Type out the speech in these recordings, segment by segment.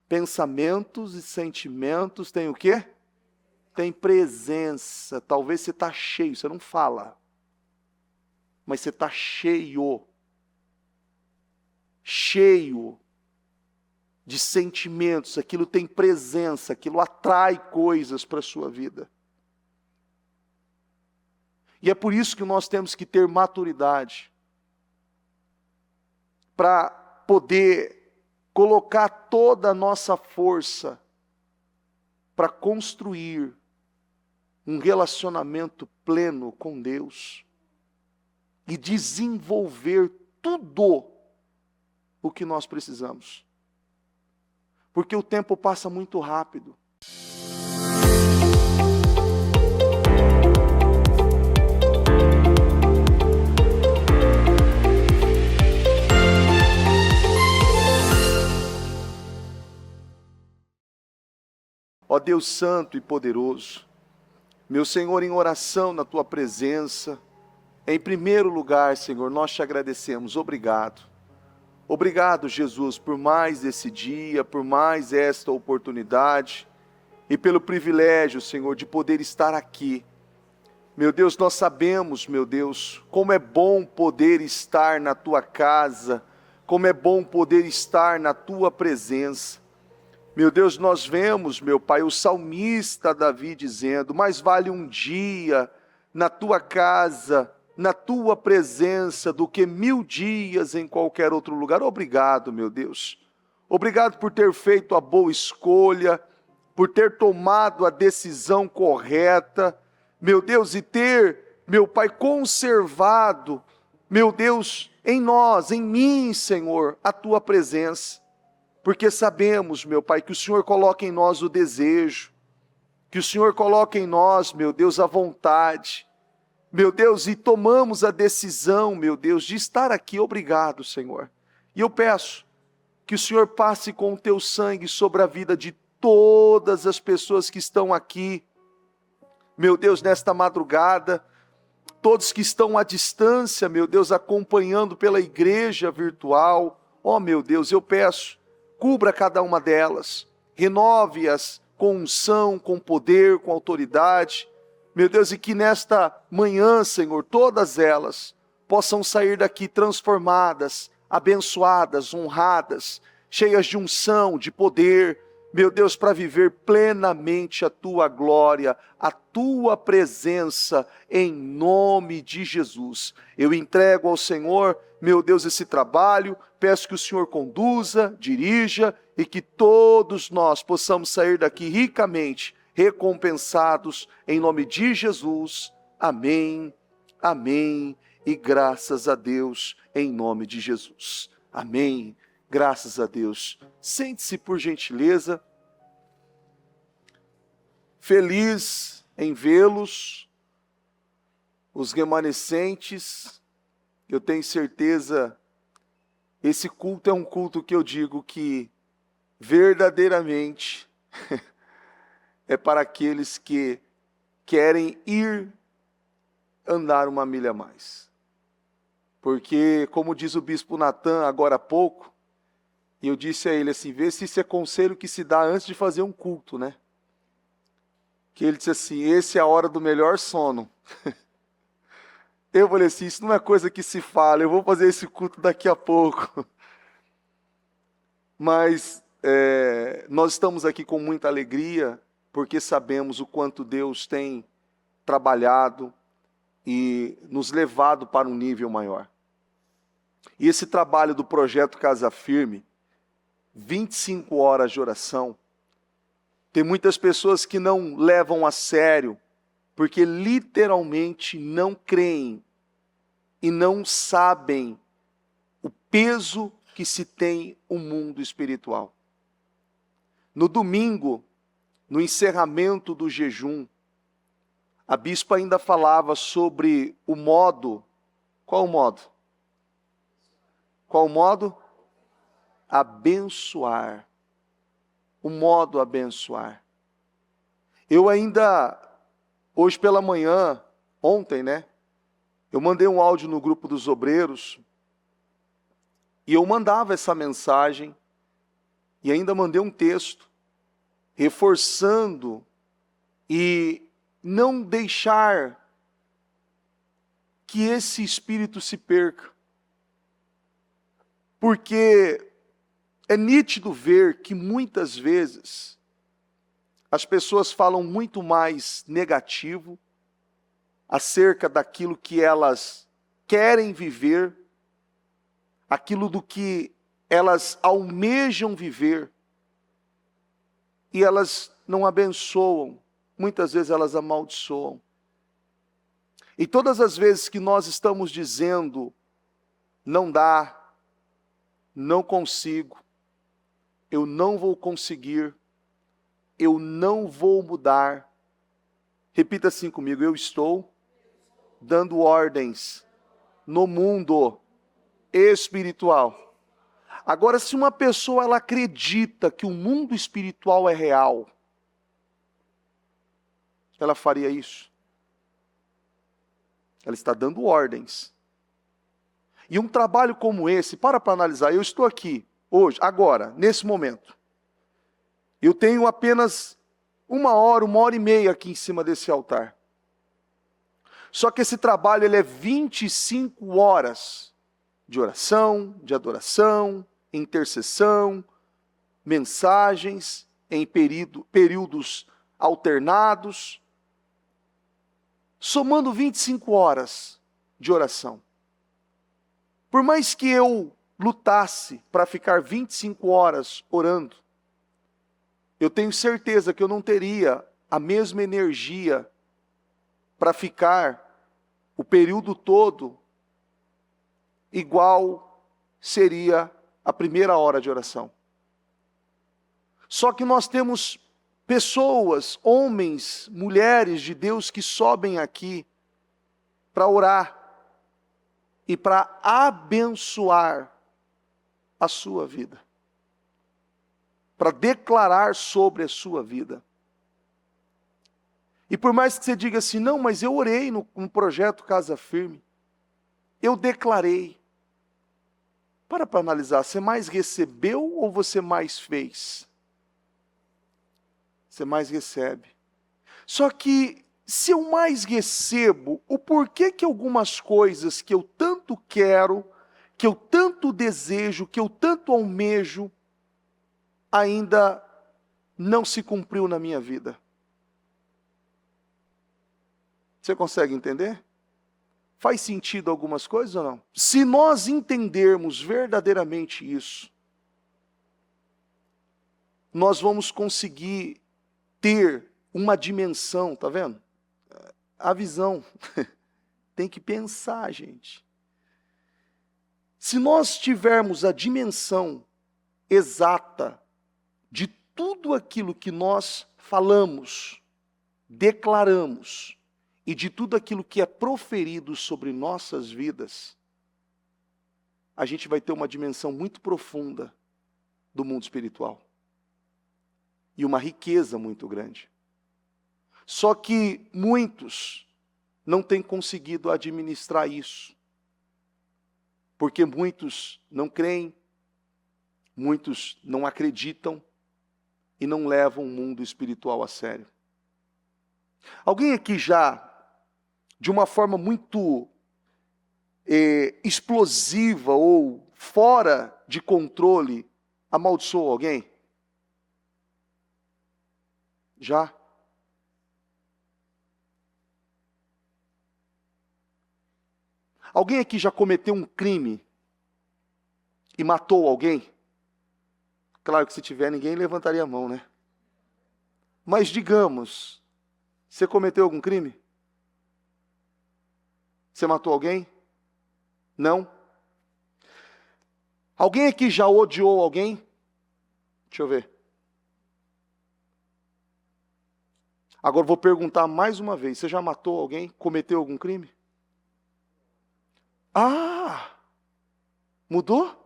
Pensamentos e sentimentos têm o quê? Tem presença. Talvez você está cheio, você não fala. Mas você está cheio. Cheio de sentimentos. Aquilo tem presença, aquilo atrai coisas para a sua vida. E é por isso que nós temos que ter maturidade. Para poder colocar toda a nossa força para construir um relacionamento pleno com Deus e desenvolver tudo o que nós precisamos. Porque o tempo passa muito rápido. Ó Deus Santo e poderoso, meu Senhor, em oração na Tua presença, em primeiro lugar, Senhor, nós te agradecemos, obrigado. Obrigado, Jesus, por mais esse dia, por mais esta oportunidade e pelo privilégio, Senhor, de poder estar aqui. Meu Deus, nós sabemos, meu Deus, como é bom poder estar na Tua casa, como é bom poder estar na Tua presença. Meu Deus, nós vemos, meu Pai, o salmista Davi dizendo, mais vale um dia na Tua casa, na Tua presença, do que 1000 dias em qualquer outro lugar. Obrigado, meu Deus. Obrigado por ter feito a boa escolha, por ter tomado a decisão correta, meu Deus, e ter, meu Pai, conservado, meu Deus, em nós, em mim, Senhor, a Tua presença. Porque sabemos, meu Pai, que o Senhor coloca em nós o desejo, que o Senhor coloca em nós, meu Deus, a vontade, meu Deus, e tomamos a decisão, meu Deus, de estar aqui. Obrigado, Senhor. E eu peço que o Senhor passe com o Teu sangue sobre a vida de todas as pessoas que estão aqui, meu Deus, nesta madrugada, todos que estão à distância, meu Deus, acompanhando pela igreja virtual. Ó, meu Deus, eu peço, cubra cada uma delas, renove-as com unção, com poder, com autoridade, meu Deus, e que nesta manhã, Senhor, todas elas possam sair daqui transformadas, abençoadas, honradas, cheias de unção, de poder, meu Deus, para viver plenamente a Tua glória, a Tua presença, em nome de Jesus. Eu entrego ao Senhor, meu Deus, esse trabalho, peço que o Senhor conduza, dirija e que todos nós possamos sair daqui ricamente recompensados, em nome de Jesus. Amém, amém e graças a Deus, em nome de Jesus. Amém. Graças a Deus. Sente-se por gentileza. Feliz em vê-los, os remanescentes. Eu tenho certeza, esse culto é um culto que eu digo que verdadeiramente é para aqueles que querem ir andar uma milha a mais. Porque, como diz o bispo Natan agora há pouco, e eu disse a ele assim, vê se esse é conselho que se dá antes de fazer um culto, né? Que ele disse assim, esse é a hora do melhor sono. Eu falei assim, isso não é coisa que se fala, eu vou fazer esse culto daqui a pouco. Mas nós estamos aqui com muita alegria, porque sabemos o quanto Deus tem trabalhado e nos levado para um nível maior. E esse trabalho do projeto Casa Firme, 25 horas de oração, tem muitas pessoas que não levam a sério, porque literalmente não creem e não sabem o peso que se tem o mundo espiritual. No domingo, no encerramento do jejum, a bispa ainda falava sobre o modo. Qual o modo? Qual o modo? Abençoar. O modo abençoar. Eu ainda, hoje pela manhã, ontem, né? Eu mandei um áudio no grupo dos obreiros e eu mandava essa mensagem E ainda mandei um texto reforçando e não deixar que esse espírito se perca. Porque é nítido ver que muitas vezes as pessoas falam muito mais negativo acerca daquilo que elas querem viver, aquilo do que elas almejam viver, e elas não abençoam, muitas vezes elas amaldiçoam. E todas as vezes que nós estamos dizendo, não dá, não consigo, eu não vou conseguir, eu não vou mudar, repita assim comigo, eu estou dando ordens no mundo espiritual. Agora, se uma pessoa ela acredita que o mundo espiritual é real, ela faria isso. Ela está dando ordens. E um trabalho como esse, para analisar, eu estou aqui, hoje, agora, nesse momento. Eu tenho apenas 1 hora e meia aqui em cima desse altar. Só que esse trabalho ele é 25 horas de oração, de adoração, intercessão, mensagens em períodos alternados, somando 25 horas de oração. Por mais que eu lutasse para ficar 25 horas orando, eu tenho certeza que eu não teria a mesma energia para ficar o período todo igual seria a primeira hora de oração. Só que nós temos pessoas, homens, mulheres de Deus que sobem aqui para orar e para abençoar a sua vida, para declarar sobre a sua vida. E por mais que você diga assim, não, mas eu orei no projeto Casa Firme, eu declarei. Para analisar, você mais recebeu ou você mais fez? Você mais recebe. Só que, se eu mais recebo, o porquê que algumas coisas que eu tanto quero, que eu tanto desejo, que eu tanto almejo, ainda não se cumpriu na minha vida? Você consegue entender? Faz sentido algumas coisas ou não? Se nós entendermos verdadeiramente isso, nós vamos conseguir ter uma dimensão, tá vendo? A visão. Tem que pensar, gente. Se nós tivermos a dimensão exata de tudo aquilo que nós falamos, declaramos, e de tudo aquilo que é proferido sobre nossas vidas, a gente vai ter uma dimensão muito profunda do mundo espiritual. E uma riqueza muito grande. Só que muitos não têm conseguido administrar isso. Porque muitos não creem, muitos não acreditam e não levam o mundo espiritual a sério. Alguém aqui já, de uma forma muito explosiva ou fora de controle, amaldiçoou alguém? Já? Alguém aqui já cometeu um crime e matou alguém? Claro que se tiver, ninguém levantaria a mão, né? Mas digamos, você cometeu algum crime? Você matou alguém? Não? Alguém aqui já odiou alguém? Deixa eu ver. Agora vou perguntar mais uma vez. Você já matou alguém? Cometeu algum crime? Ah! Mudou?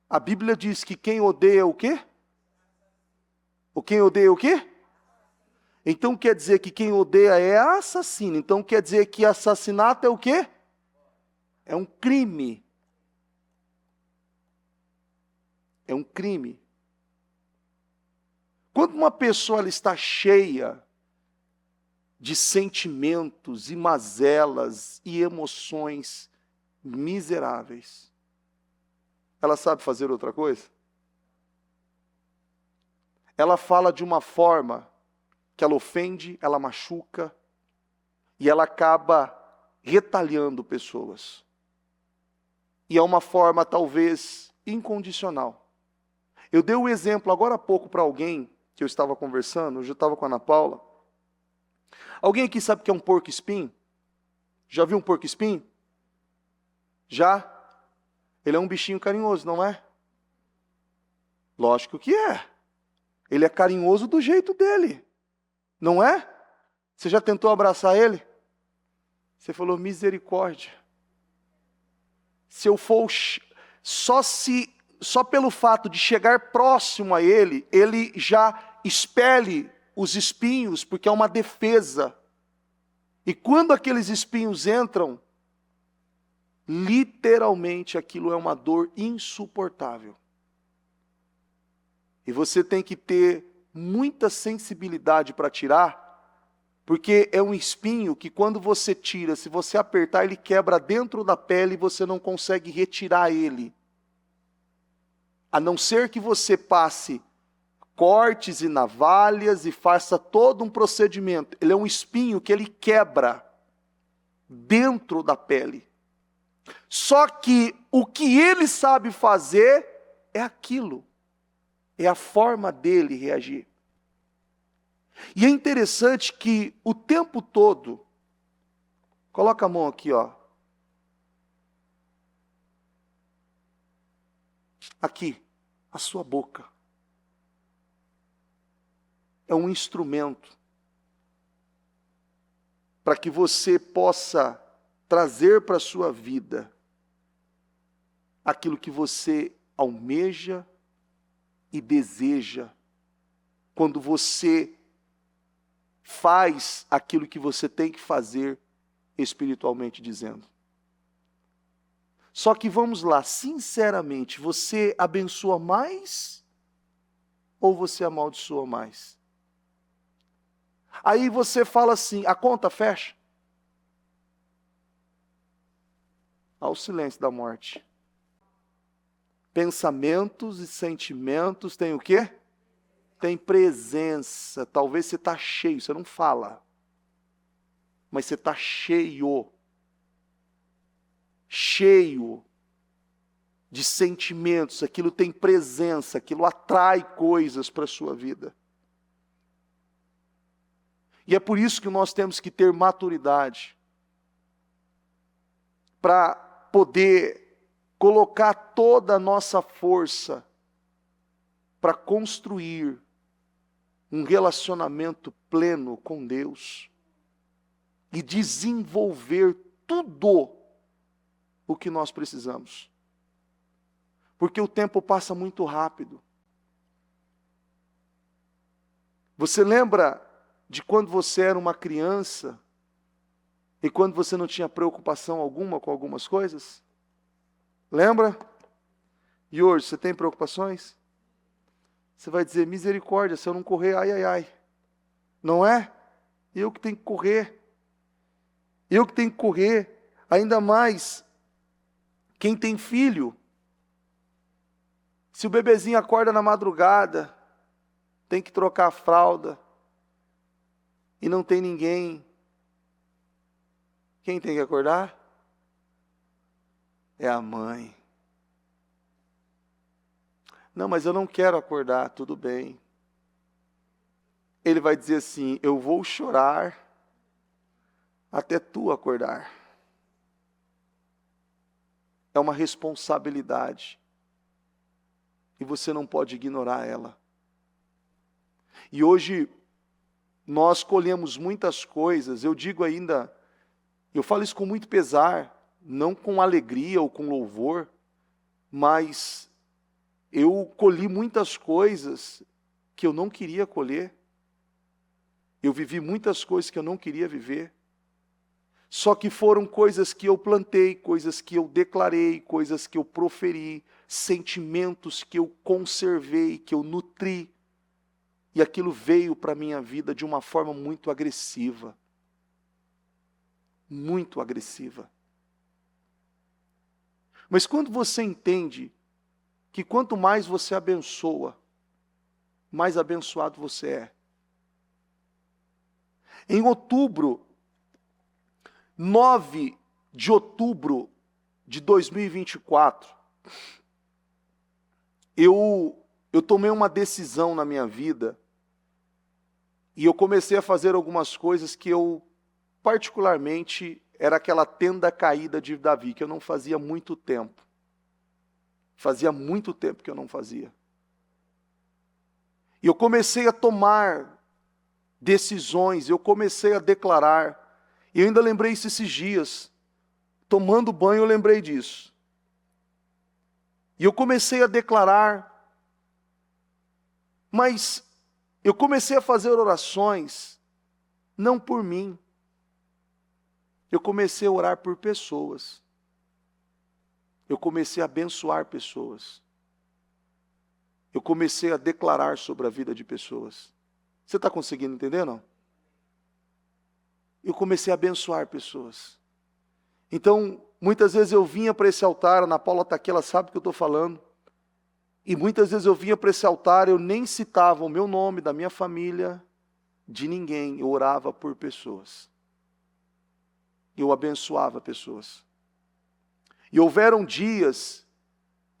A Bíblia diz que quem odeia o quê? O quem odeia o quê? Então quer dizer que quem odeia é assassino. Então quer dizer que assassinato é o quê? É um crime. é um crime. Quando uma pessoa ela está cheia de sentimentos e mazelas e emoções miseráveis, ela sabe fazer outra coisa? Ela fala de uma forma que ela ofende, ela machuca e ela acaba retalhando pessoas. E é uma forma talvez incondicional. Eu dei um exemplo agora há pouco para alguém que eu estava conversando, eu já estava com a Ana Paula. Alguém aqui sabe o que é um porco-espinho? Já viu um porco-espinho? Já? Ele é um bichinho carinhoso, não é? Lógico que é. Ele é carinhoso do jeito dele, não é? Você já tentou abraçar ele? Você falou, misericórdia. Se eu for, só pelo fato de chegar próximo a ele, ele já expele os espinhos, porque é uma defesa. E quando aqueles espinhos entram, literalmente aquilo é uma dor insuportável. E você tem que ter muita sensibilidade para tirar, porque é um espinho que quando você tira, se você apertar, ele quebra dentro da pele e você não consegue retirar ele. A não ser que você passe cortes e navalhas e faça todo um procedimento. Ele é um espinho que ele quebra dentro da pele. Só que o que ele sabe fazer é aquilo. É a forma dele reagir. E é interessante que o tempo todo, coloca a mão aqui, ó. Aqui, a sua boca. É um instrumento para que você possa trazer para a sua vida aquilo que você almeja e deseja, quando você faz aquilo que você tem que fazer, espiritualmente dizendo. Só que vamos lá, sinceramente, você abençoa mais ou você amaldiçoa mais? Aí você fala assim, a conta fecha? Ao silêncio da morte. Pensamentos e sentimentos têm o quê? Tem presença. Talvez você está cheio, você não fala. Mas você está cheio. Cheio de sentimentos. Aquilo tem presença, aquilo atrai coisas para a sua vida. E é por isso que nós temos que ter maturidade. Para poder colocar toda a nossa força para construir um relacionamento pleno com Deus e desenvolver tudo o que nós precisamos. Porque o tempo passa muito rápido. Você lembra de quando você era uma criança e quando você não tinha preocupação alguma com algumas coisas? Lembra? E hoje, você tem preocupações? Você vai dizer, misericórdia, se eu não correr, ai, ai, ai. Não é? Eu que tenho que correr. Eu que tenho que correr. Ainda mais, quem tem filho. Se o bebezinho acorda na madrugada, tem que trocar a fralda. E não tem ninguém. Quem tem que acordar? É a mãe. Não, mas eu não quero acordar, tudo bem. Ele vai dizer assim, eu vou chorar até tu acordar. É uma responsabilidade. E você não pode ignorar ela. E hoje, nós colhemos muitas coisas, eu digo ainda, eu falo isso com muito pesar, não com alegria ou com louvor, mas eu colhi muitas coisas que eu não queria colher. Eu vivi muitas coisas que eu não queria viver. Só que foram coisas que eu plantei, coisas que eu declarei, coisas que eu proferi, sentimentos que eu conservei, que eu nutri. E aquilo veio para a minha vida de uma forma muito agressiva. Muito agressiva. Mas quando você entende que quanto mais você abençoa, mais abençoado você é. Em outubro, 9 de outubro de 2024, eu tomei uma decisão na minha vida e eu comecei a fazer algumas coisas que eu, particularmente, era aquela tenda caída de Davi, que eu não fazia há muito tempo. Fazia muito tempo que eu não fazia. E eu comecei a tomar decisões, eu comecei a declarar. E eu ainda lembrei isso esses dias. Tomando banho eu lembrei disso. E eu comecei a declarar, mas eu comecei a fazer orações, não por mim. Eu comecei a orar por pessoas. Eu comecei a abençoar pessoas. Eu comecei a declarar sobre a vida de pessoas. Você está conseguindo entender, não? Eu comecei a abençoar pessoas. Então, muitas vezes eu vinha para esse altar, a Ana Paula está aqui, ela sabe o que eu estou falando. E muitas vezes eu vinha para esse altar, eu nem citava o meu nome, da minha família, de ninguém. Eu orava por pessoas. Eu abençoava pessoas. E houveram dias,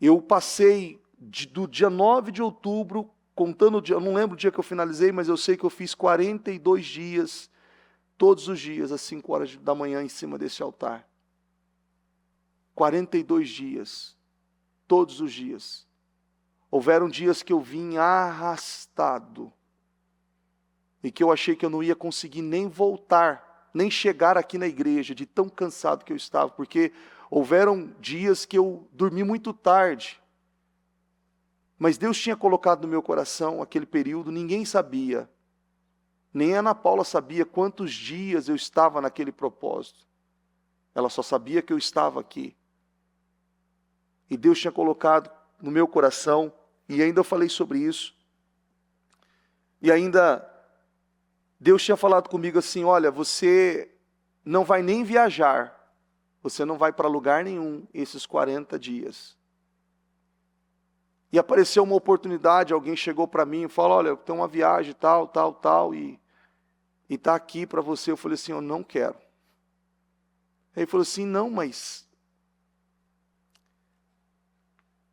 eu passei do dia 9 de outubro, contando o dia, eu não lembro o dia que eu finalizei, mas eu sei que eu fiz 42 dias, todos os dias, às 5 horas da manhã, em cima desse altar. 42 dias, todos os dias. Houveram dias que eu vim arrastado, e que eu achei que eu não ia conseguir nem voltar, nem chegar aqui na igreja, de tão cansado que eu estava, porque houveram dias que eu dormi muito tarde, mas Deus tinha colocado no meu coração aquele período, ninguém sabia, nem a Ana Paula sabia quantos dias eu estava naquele propósito, ela só sabia que eu estava aqui, e Deus tinha colocado no meu coração, e ainda eu falei sobre isso, e ainda Deus tinha falado comigo assim, olha, você não vai nem viajar, você não vai para lugar nenhum esses 40 dias. E apareceu uma oportunidade, alguém chegou para mim e falou, olha, tem uma viagem tal, e está aqui para você. Eu falei assim, eu não quero. Aí ele falou assim, não, mas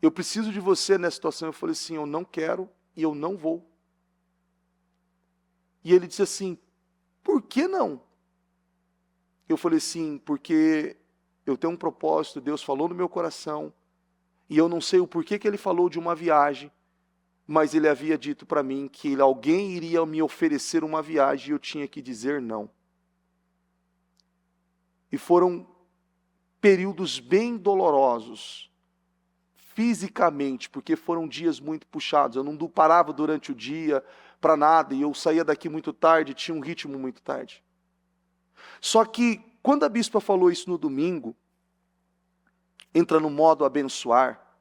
eu preciso de você nessa situação. Eu falei assim, eu não quero e eu não vou. E ele disse assim, por que não? Eu falei assim, porque eu tenho um propósito, Deus falou no meu coração, e eu não sei o porquê que ele falou de uma viagem, mas ele havia dito para mim que alguém iria me oferecer uma viagem e eu tinha que dizer não. E foram períodos bem dolorosos, fisicamente, porque foram dias muito puxados. Eu não parava durante o dia para nada, e eu saía daqui muito tarde, tinha um ritmo muito tarde. Só que, quando a bispa falou isso no domingo, entra no modo abençoar,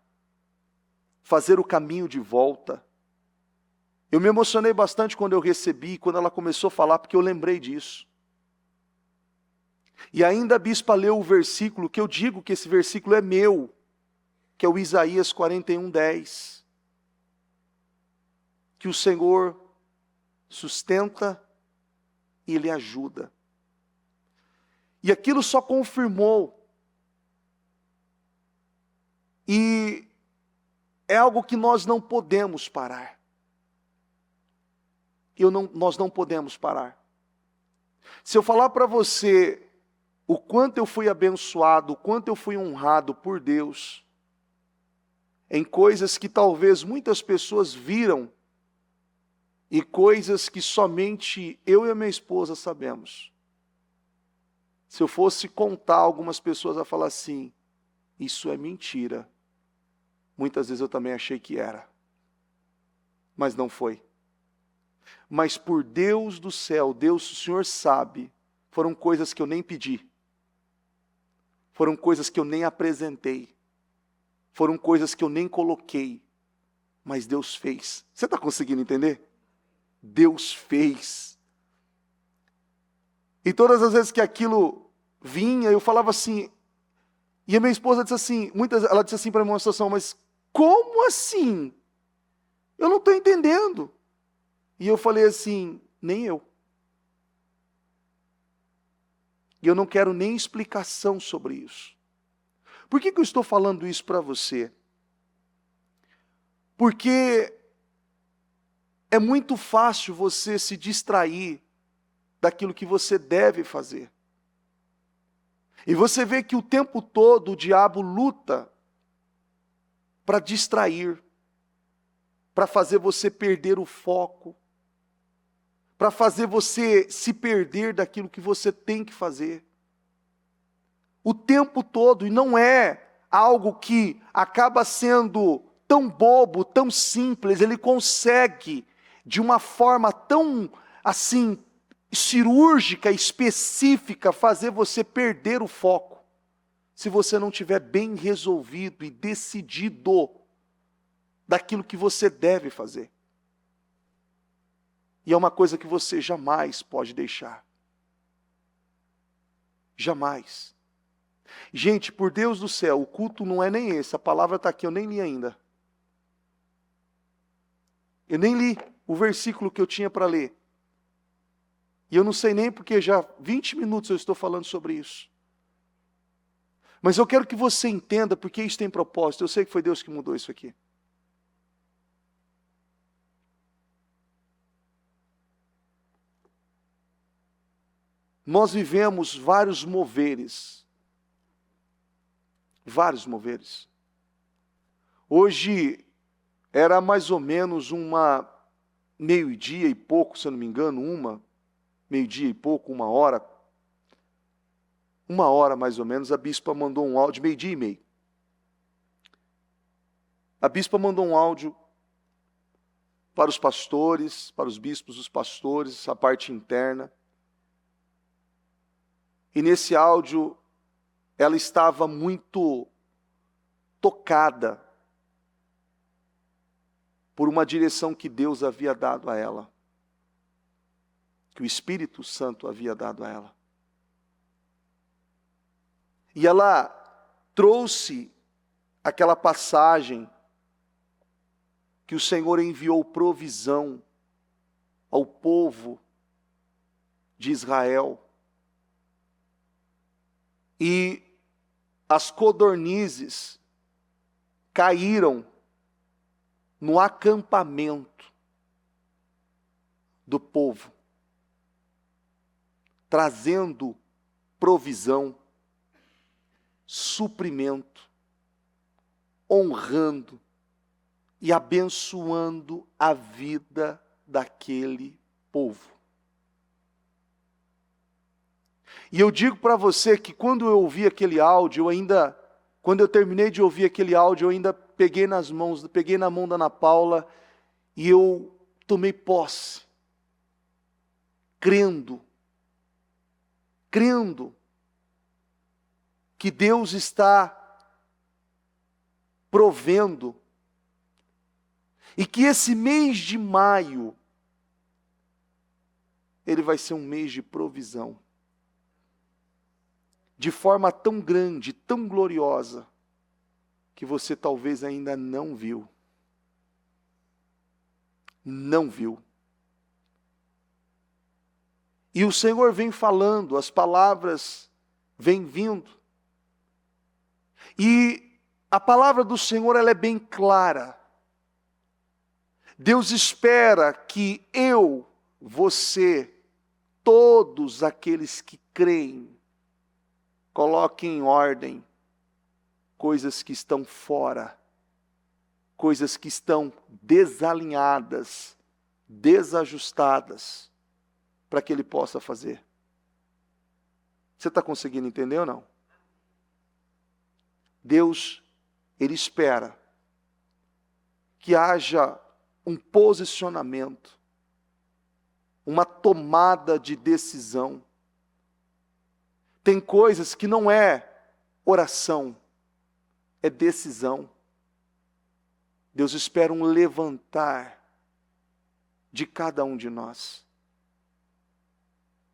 fazer o caminho de volta. Eu me emocionei bastante quando eu recebi, quando ela começou a falar, porque eu lembrei disso. E ainda a bispa leu o versículo, que eu digo que esse versículo é meu, que é o Isaías 41:10. Que o Senhor sustenta e Ele ajuda. E aquilo só confirmou. E é algo que nós não podemos parar. Nós não podemos parar. Se eu falar para você o quanto eu fui abençoado, o quanto eu fui honrado por Deus, em coisas que talvez muitas pessoas viram, e coisas que somente eu e a minha esposa sabemos. Se eu fosse contar, algumas pessoas a falar assim, isso é mentira. Muitas vezes eu também achei que era. Mas não foi. Mas por Deus do céu, Deus, o Senhor sabe, foram coisas que eu nem pedi. foram coisas que eu nem apresentei, foram coisas que eu nem coloquei, mas Deus fez. Você está conseguindo entender? Deus fez. E todas as vezes que aquilo vinha, eu falava assim, e a minha esposa disse assim, ela disse assim para mim uma situação, mas como assim? Eu não estou entendendo. E eu falei assim, nem eu. E eu não quero nem explicação sobre isso. Por que eu estou falando isso para você? Porque é muito fácil você se distrair daquilo que você deve fazer. E você vê que o tempo todo o diabo luta para distrair, para fazer você perder o foco, para fazer você se perder daquilo que você tem que fazer. O tempo todo, e não é algo que acaba sendo tão bobo, tão simples, ele consegue, de uma forma tão, assim, cirúrgica, específica, fazer você perder o foco, se você não tiver bem resolvido e decidido daquilo que você deve fazer. E é uma coisa que você jamais pode deixar. Jamais. Gente, por Deus do céu, o culto não é nem esse, a palavra está aqui, eu nem li ainda. Eu nem li o versículo que eu tinha para ler. E eu não sei nem porque já 20 minutos eu estou falando sobre isso. Mas eu quero que você entenda porque isso tem propósito. Eu sei que foi Deus que mudou isso aqui. Nós vivemos vários moveres. Vários moveres. Hoje era mais ou menos uma meio-dia e pouco, se eu não me engano, meio-dia e pouco, 1 hora. 1 hora mais ou menos, a bispa mandou um áudio, meio-dia e meio. A bispa mandou um áudio para os pastores, para os bispos, os pastores, a parte interna. E nesse áudio, ela estava muito tocada por uma direção que Deus havia dado a ela, que o Espírito Santo havia dado a ela. E ela trouxe aquela passagem que o Senhor enviou provisão ao povo de Israel. E as codornizes caíram no acampamento do povo, trazendo provisão, suprimento, honrando e abençoando a vida daquele povo. E eu digo para você que quando eu ouvi aquele áudio, quando eu terminei de ouvir aquele áudio, eu ainda peguei na mão da Ana Paula e eu tomei posse, crendo que Deus está provendo e que esse mês de maio ele vai ser um mês de provisão. De forma tão grande, tão gloriosa, que você talvez ainda não viu. Não viu. E o Senhor vem falando, as palavras vêm vindo. E a palavra do Senhor ela é bem clara. Deus espera que eu, você, todos aqueles que creem, coloquem em ordem coisas que estão fora, coisas que estão desalinhadas, desajustadas, para que Ele possa fazer. Você está conseguindo entender ou não? Deus, Ele espera que haja um posicionamento, uma tomada de decisão. Tem coisas que não é oração é decisão. Deus espera um levantar de cada um de nós.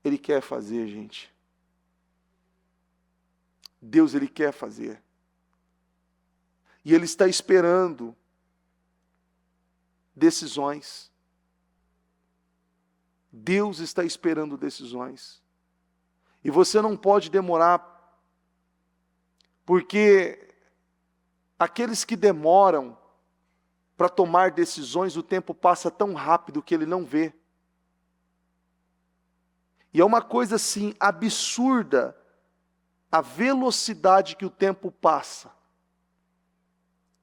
Ele quer fazer, gente. Deus, Ele quer fazer. E Ele está esperando decisões. Deus está esperando decisões. E você não pode demorar, porque aqueles que demoram para tomar decisões, o tempo passa tão rápido que ele não vê. E é uma coisa assim absurda a velocidade que o tempo passa.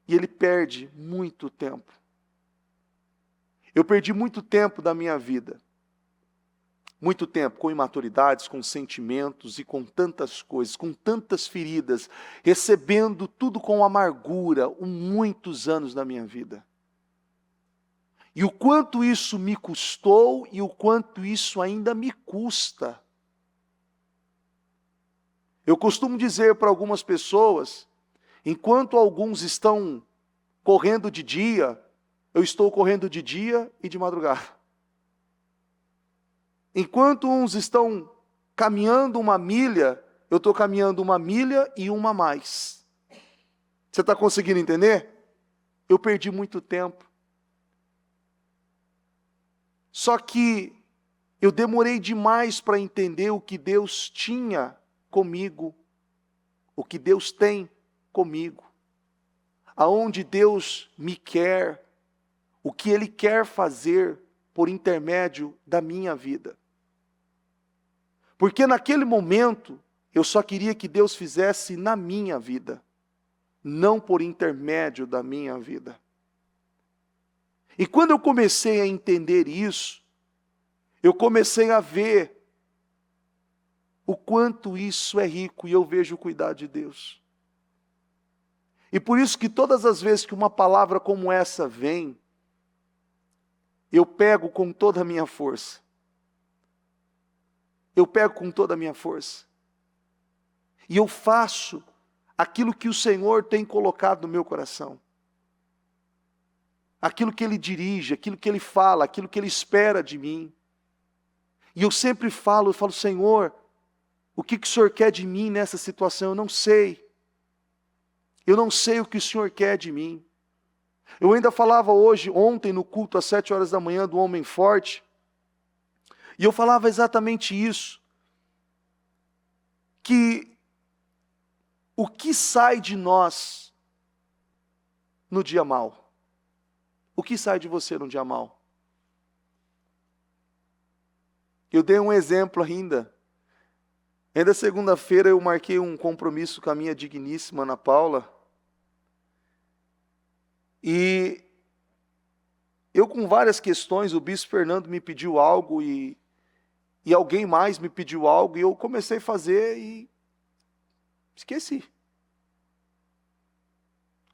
E ele perde muito tempo. Eu perdi muito tempo da minha vida. Muito tempo com imaturidades, com sentimentos e com tantas coisas, com tantas feridas, recebendo tudo com amargura, muitos anos da minha vida. E o quanto isso me custou e o quanto isso ainda me custa. Eu costumo dizer para algumas pessoas, enquanto alguns estão correndo de dia, eu estou correndo de dia e de madrugada. Enquanto uns estão caminhando uma milha, eu estou caminhando uma milha e uma a mais. Você está conseguindo entender? Eu perdi muito tempo. Só que eu demorei demais para entender o que Deus tinha comigo, o que Deus tem comigo, aonde Deus me quer, o que Ele quer fazer por intermédio da minha vida. Porque naquele momento, eu só queria que Deus fizesse na minha vida, não por intermédio da minha vida. E quando eu comecei a entender isso, eu comecei a ver o quanto isso é rico, e eu vejo o cuidado de Deus. E por isso que todas as vezes que uma palavra como essa vem, eu pego com toda a minha força. Eu pego com toda a minha força. E eu faço aquilo que o Senhor tem colocado no meu coração. Aquilo que Ele dirige, aquilo que Ele fala, aquilo que Ele espera de mim. E eu sempre falo, Senhor, o que o Senhor quer de mim nessa situação? Eu não sei. Eu não sei o que o Senhor quer de mim. Eu ainda falava ontem no culto às 7 horas da manhã do homem forte. E eu falava exatamente isso. Que o que sai de nós no dia mau? O que sai de você no dia mau? Eu dei um exemplo ainda. Ainda segunda-feira eu marquei um compromisso com a minha digníssima Ana Paula. E eu com várias questões, o bispo Fernando me pediu algo e alguém mais me pediu algo e eu comecei a fazer e esqueci.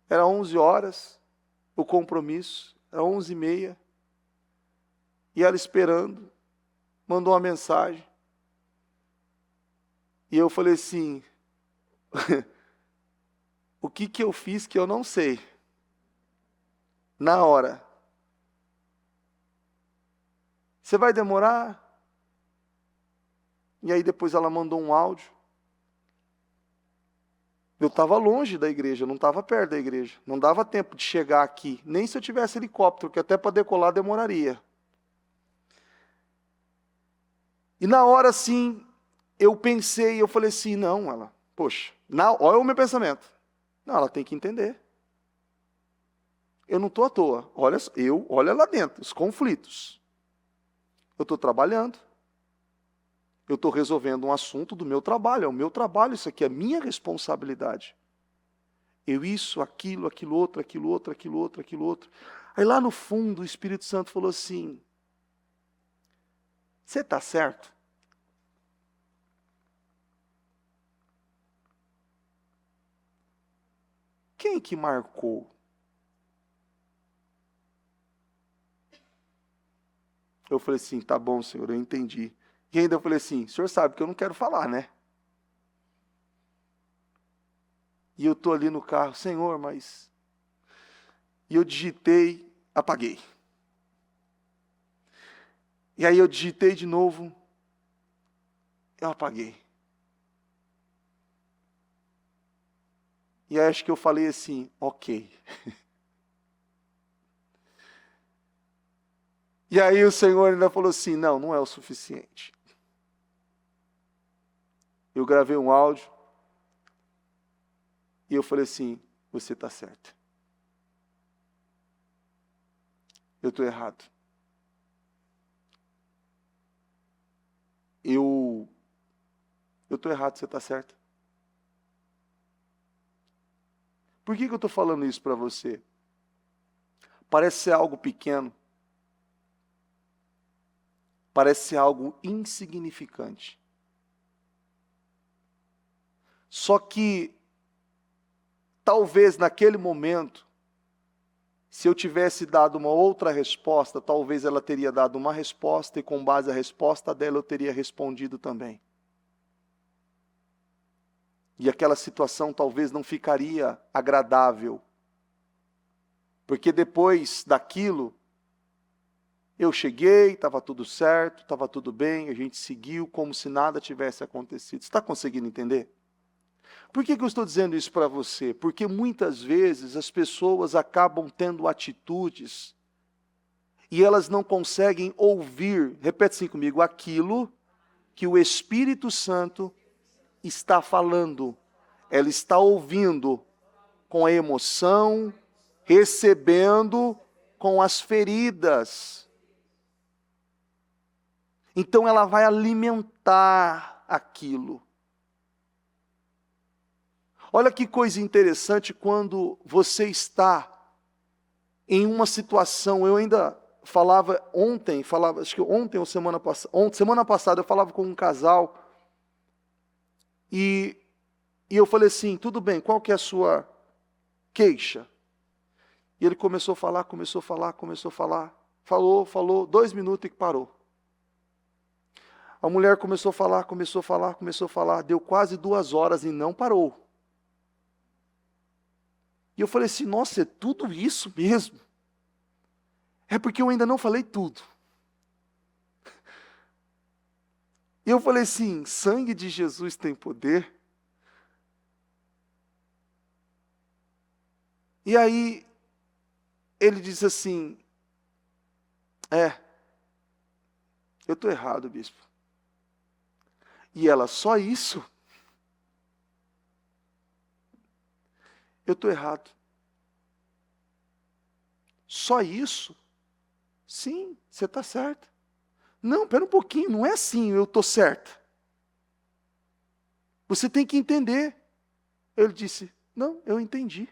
Era 11 horas o compromisso, era 11h30. E ela esperando, mandou uma mensagem. E eu falei assim, o que eu fiz que eu não sei? Na hora. Você vai demorar? E aí depois ela mandou um áudio. Eu estava longe da igreja, não estava perto da igreja. Não dava tempo de chegar aqui, nem se eu tivesse helicóptero, que até para decolar demoraria. E na hora assim, eu pensei, eu falei assim, não, ela, poxa, olha o meu pensamento. Não, ela tem que entender. Eu não estou à toa. Olha lá dentro, os conflitos. Eu estou trabalhando. Eu estou resolvendo um assunto do meu trabalho. É o meu trabalho, isso aqui é minha responsabilidade. Isso, aquilo outro. Aí lá no fundo o Espírito Santo falou assim, você está certo? Quem que marcou? Eu falei assim, tá bom, Senhor, eu entendi. E ainda eu falei assim, o Senhor sabe que eu não quero falar, né? E eu estou ali no carro, Senhor, mas... E eu digitei, apaguei. E aí eu digitei de novo, eu apaguei. E aí acho que eu falei assim, ok. E aí o Senhor ainda falou assim, não, não é o suficiente. Eu gravei um áudio, e eu falei assim, você está certo. Eu estou errado. Eu estou errado, você está certo. Por que eu estou falando isso para você? Parece ser algo pequeno. Parece ser algo insignificante. Só que, talvez naquele momento, se eu tivesse dado uma outra resposta, talvez ela teria dado uma resposta e com base na resposta dela eu teria respondido também. E aquela situação talvez não ficaria agradável. Porque depois daquilo, eu cheguei, estava tudo certo, estava tudo bem, a gente seguiu como se nada tivesse acontecido. Você está conseguindo entender? Por que eu estou dizendo isso para você? Porque muitas vezes as pessoas acabam tendo atitudes e elas não conseguem ouvir, repete assim comigo, aquilo que o Espírito Santo está falando. Ela está ouvindo com a emoção, recebendo com as feridas. Então ela vai alimentar aquilo. Olha que coisa interessante quando você está em uma situação, eu ainda acho que ontem ou semana passada eu falava com um casal e eu falei assim, tudo bem, qual que é a sua queixa? E ele começou a falar, falou, 2 minutos e parou. A mulher começou a falar, deu quase 2 horas e não parou. E eu falei assim, nossa, é tudo isso mesmo? É porque eu ainda não falei tudo. E eu falei assim, sangue de Jesus tem poder. E aí, ele disse assim, eu estou errado, bispo. E ela, só isso? Eu estou errado. Só isso? Sim, você está certo. Não, espera um pouquinho, não é assim, eu estou certa. Você tem que entender. Ele disse, não, eu entendi.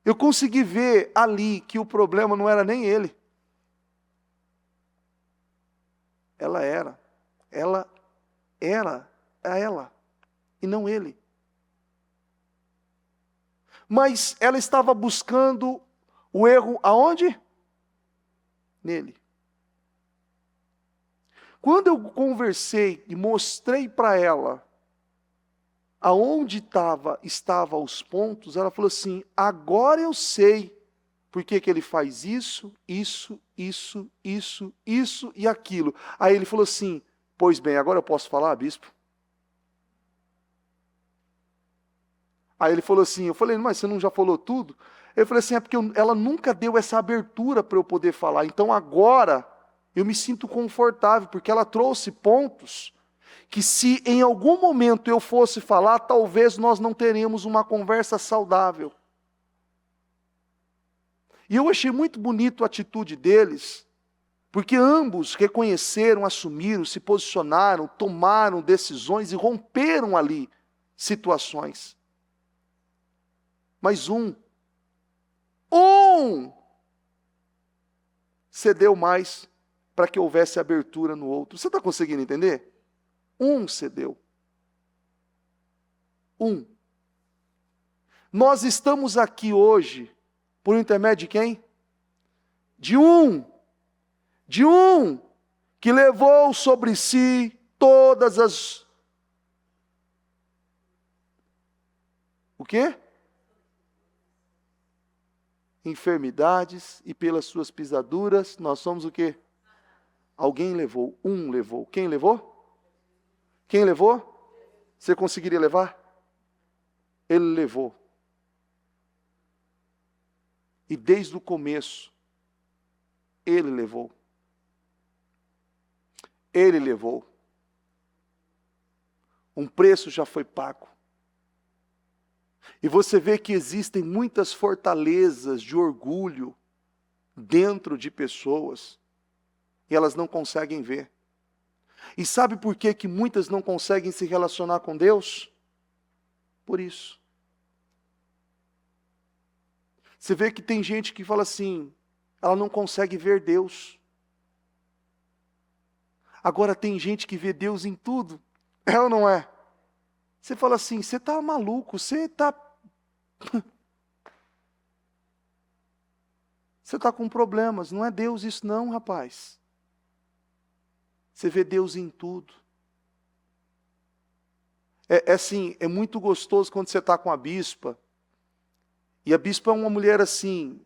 Eu consegui ver ali que o problema não era nem ele. Ela era ela, e não ele. Mas ela estava buscando o erro aonde? Nele. Quando eu conversei e mostrei para ela aonde estava os pontos, ela falou assim, agora eu sei por que ele faz isso e aquilo. Aí ele falou assim, pois bem, agora eu posso falar, bispo? Aí ele falou assim, eu falei, mas você não já falou tudo? Eu falei assim, é porque ela nunca deu essa abertura para eu poder falar, então agora eu me sinto confortável, porque ela trouxe pontos que se em algum momento eu fosse falar, talvez nós não teríamos uma conversa saudável. E eu achei muito bonito a atitude deles, porque ambos reconheceram, assumiram, se posicionaram, tomaram decisões e romperam ali situações. Mas um cedeu mais para que houvesse abertura no outro. Você está conseguindo entender? Um cedeu. Nós estamos aqui hoje por intermédio de quem? De um que levou sobre si todas as... O quê? Enfermidades, e pelas suas pisaduras, nós somos o quê? Alguém levou, um levou. Quem levou? Quem levou? Você conseguiria levar? Ele levou. E desde o começo, ele levou. Ele levou. Um preço já foi pago. E você vê que existem muitas fortalezas de orgulho dentro de pessoas e elas não conseguem ver. E sabe por que que muitas não conseguem se relacionar com Deus? Por isso. Você vê que tem gente que fala assim, ela não consegue ver Deus. Agora tem gente que vê Deus em tudo. É ou não é? Você fala assim, você está maluco, você está com problemas. Não é Deus isso não, rapaz. Você vê Deus em tudo. É assim, é muito gostoso quando você está com a bispa. E a bispa é uma mulher assim,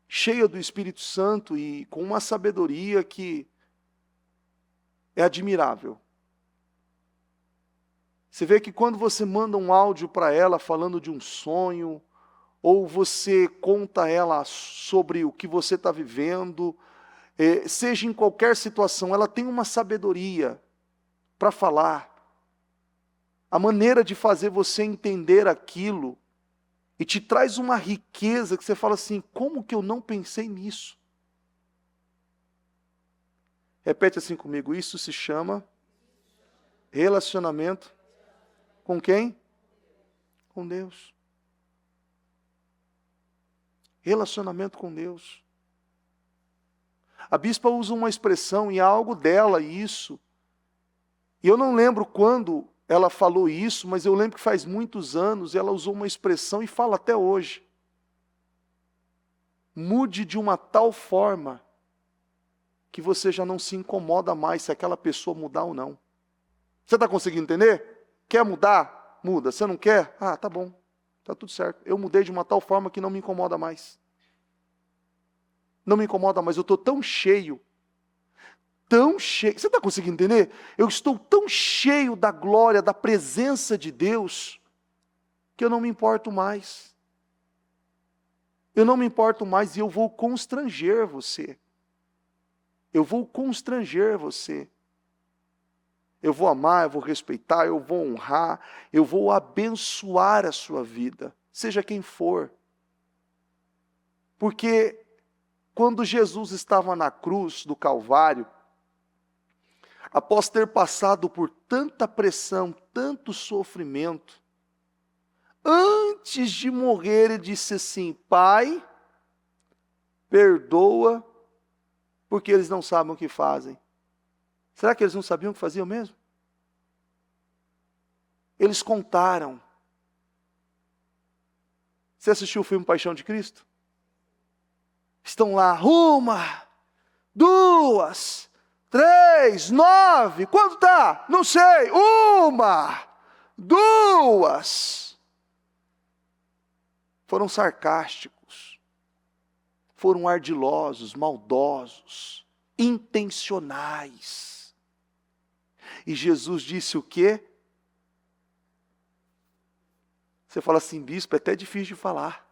cheia do Espírito Santo e com uma sabedoria que é admirável. Você vê que quando você manda um áudio para ela falando de um sonho, ou você conta a ela sobre o que você está vivendo, seja em qualquer situação, ela tem uma sabedoria para falar. A maneira de fazer você entender aquilo, e te traz uma riqueza que você fala assim, como que eu não pensei nisso? Repete assim comigo, isso se chama relacionamento com quem? Com Deus. Relacionamento com Deus. A bispa usa uma expressão, e há algo dela isso. E eu não lembro quando ela falou isso, mas eu lembro que faz muitos anos ela usou uma expressão e fala até hoje. Mude de uma tal forma que você já não se incomoda mais se aquela pessoa mudar ou não. Você está conseguindo entender? Quer mudar? Muda. Você não quer? Ah, tá bom. Tá tudo certo. Eu mudei de uma tal forma que não me incomoda mais. Não me incomoda mais. Eu estou tão cheio. Tão cheio. Você está conseguindo entender? Eu estou tão cheio da glória, da presença de Deus, que eu não me importo mais. Eu não me importo mais e eu vou constranger você. Eu vou constranger você. Eu vou amar, eu vou respeitar, eu vou honrar, eu vou abençoar a sua vida, seja quem for. Porque quando Jesus estava na cruz do Calvário, após ter passado por tanta pressão, tanto sofrimento, antes de morrer ele disse assim, Pai, perdoa, porque eles não sabem o que fazem. Será que eles não sabiam o que faziam mesmo? Eles contaram. Você assistiu o filme Paixão de Cristo? Estão lá, 1, 2, 3, 9. Quanto tá? Não sei. 1, 2. Foram sarcásticos. Foram ardilosos, maldosos, intencionais. E Jesus disse o quê? Você fala assim, bispo, é até difícil de falar.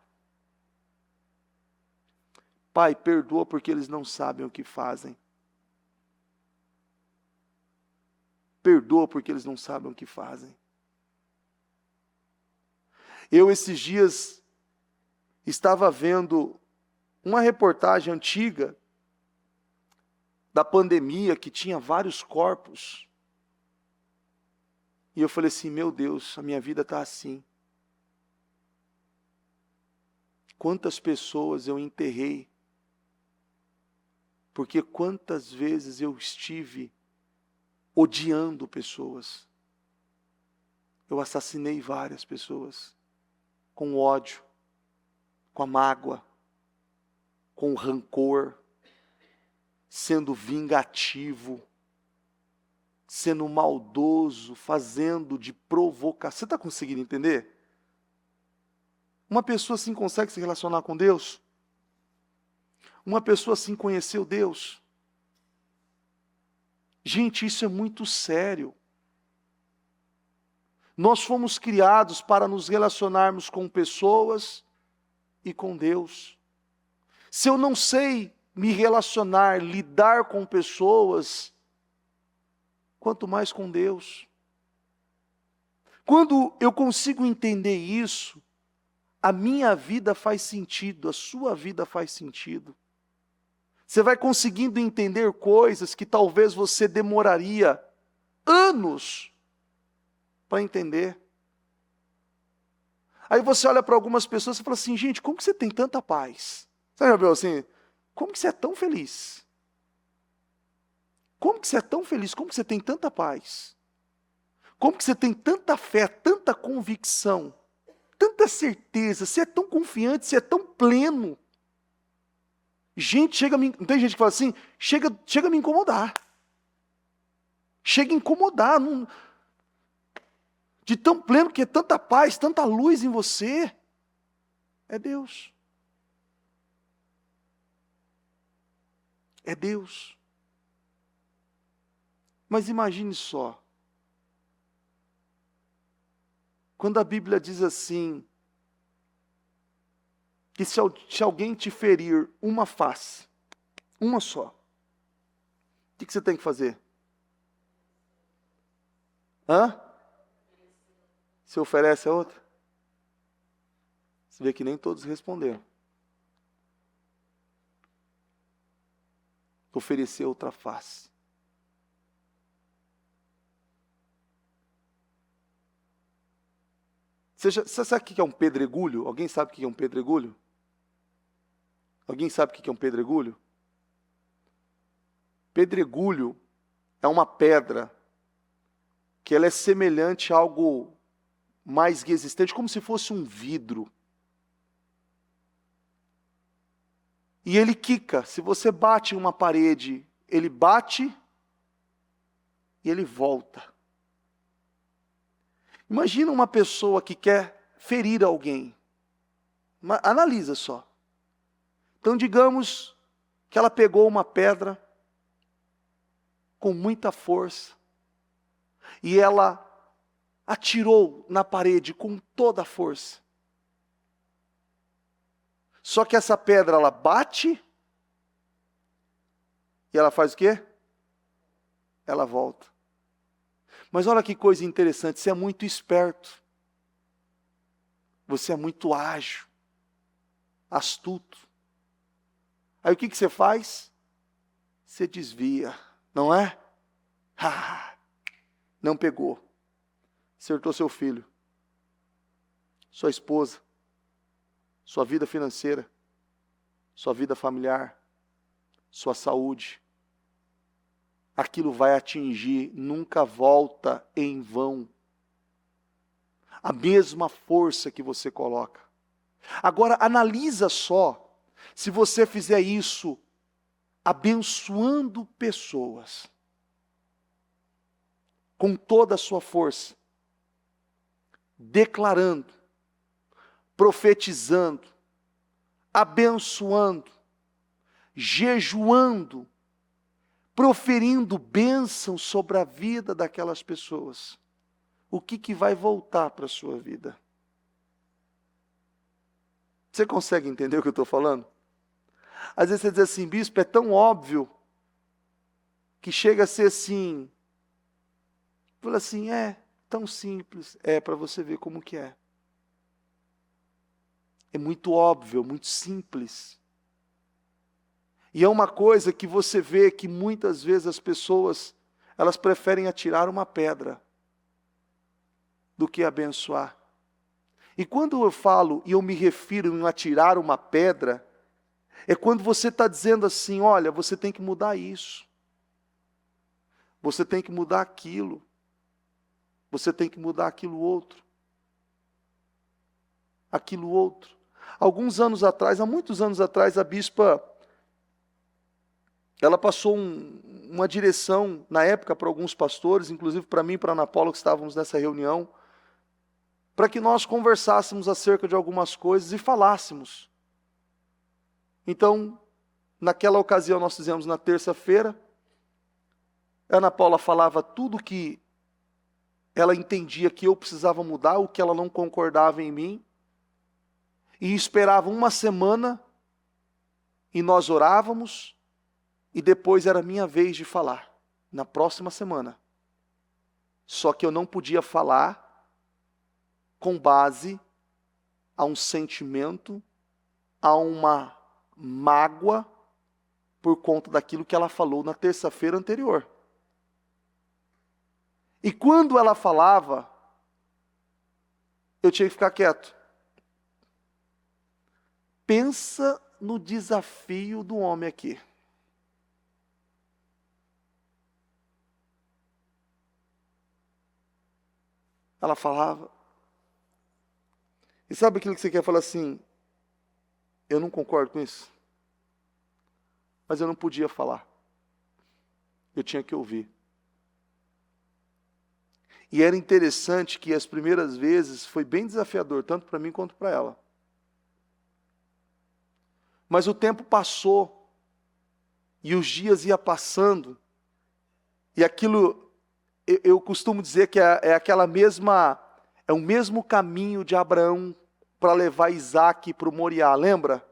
Pai, perdoa porque eles não sabem o que fazem. Perdoa porque eles não sabem o que fazem. Eu, esses dias, estava vendo uma reportagem antiga da pandemia que tinha vários corpos. E eu falei assim, meu Deus, a minha vida está assim. Quantas pessoas eu enterrei, porque quantas vezes eu estive odiando pessoas. Eu assassinei várias pessoas, com ódio, com a mágoa, com o rancor. sendo vingativo, sendo maldoso, fazendo de provocação. Você está conseguindo entender? Uma pessoa assim consegue se relacionar com Deus? Uma pessoa assim conheceu Deus? Gente, isso é muito sério. Nós fomos criados para nos relacionarmos com pessoas e com Deus. Se eu não sei me relacionar, lidar com pessoas, quanto mais com Deus. Quando eu consigo entender isso, a minha vida faz sentido, a sua vida faz sentido. Você vai conseguindo entender coisas que talvez você demoraria anos para entender. Aí você olha para algumas pessoas e fala assim, gente, como que você tem tanta paz? Você já viu assim? Como que você é tão feliz? Como que você é tão feliz? Como que você tem tanta paz? Como que você tem tanta fé, tanta convicção, tanta certeza? Você é tão confiante, você é tão pleno. Gente, chega a me... Não tem gente que fala assim? Chega a me incomodar. Chega a incomodar. Não... De tão pleno que é tanta paz, tanta luz em você. É Deus. É Deus. Mas imagine só. Quando a Bíblia diz assim, que se alguém te ferir uma face, uma só, o que você tem que fazer? Você oferece a outra? Você vê que nem todos responderam. Oferecer outra face. Você sabe o que é um pedregulho? Alguém sabe o que é um pedregulho? Alguém sabe o que é um pedregulho? Pedregulho é uma pedra que ela é semelhante a algo mais resistente, como se fosse um vidro. E ele quica. Se você bate em uma parede, ele bate e ele volta. Imagina uma pessoa que quer ferir alguém. Analisa só. Então, digamos que ela pegou uma pedra com muita força e ela atirou na parede com toda a força. Só que essa pedra, ela bate e ela faz o quê? Ela volta. Mas olha que coisa interessante, você é muito esperto. Você é muito ágil, astuto. Aí o que você faz? Você desvia, não é? Não pegou. Acertou seu filho, sua esposa, sua vida financeira, sua vida familiar, sua saúde. Aquilo vai atingir, nunca volta em vão. A mesma força que você coloca. Agora, analisa só, se você fizer isso abençoando pessoas, com toda a sua força, declarando, profetizando, abençoando, jejuando, proferindo bênçãos sobre a vida daquelas pessoas. O que vai voltar para a sua vida? Você consegue entender o que eu estou falando? Às vezes você diz assim, bispo, é tão óbvio, que chega a ser assim, fala assim, é tão simples, para você ver como que é. É muito óbvio, muito simples. E é uma coisa que você vê que muitas vezes as pessoas, elas preferem atirar uma pedra do que abençoar. E quando eu falo e eu me refiro em atirar uma pedra, é quando você está dizendo assim, olha, você tem que mudar isso. Você tem que mudar aquilo. Você tem que mudar aquilo outro. Aquilo outro. Alguns anos atrás, há muitos anos atrás, a bispa ela passou uma direção, na época, para alguns pastores, inclusive para mim e para a Ana Paula, que estávamos nessa reunião, para que nós conversássemos acerca de algumas coisas e falássemos. Então, naquela ocasião, nós fizemos na terça-feira. Ana Paula falava tudo que ela entendia que eu precisava mudar, o que ela não concordava em mim, e esperava uma semana, e nós orávamos, e depois era minha vez de falar, na próxima semana. Só que eu não podia falar com base a um sentimento, a uma mágoa, por conta daquilo que ela falou na terça-feira anterior. E quando ela falava, eu tinha que ficar quieto. Pensa no desafio do homem aqui. Ela falava. E sabe aquilo que você quer falar assim? Eu não concordo com isso. Mas eu não podia falar. Eu tinha que ouvir. E era interessante que as primeiras vezes foi bem desafiador, tanto para mim quanto para ela. Mas o tempo passou, e os dias iam passando, e aquilo, eu costumo dizer que é o mesmo caminho de Abraão para levar Isaac para o Moriá. Lembra?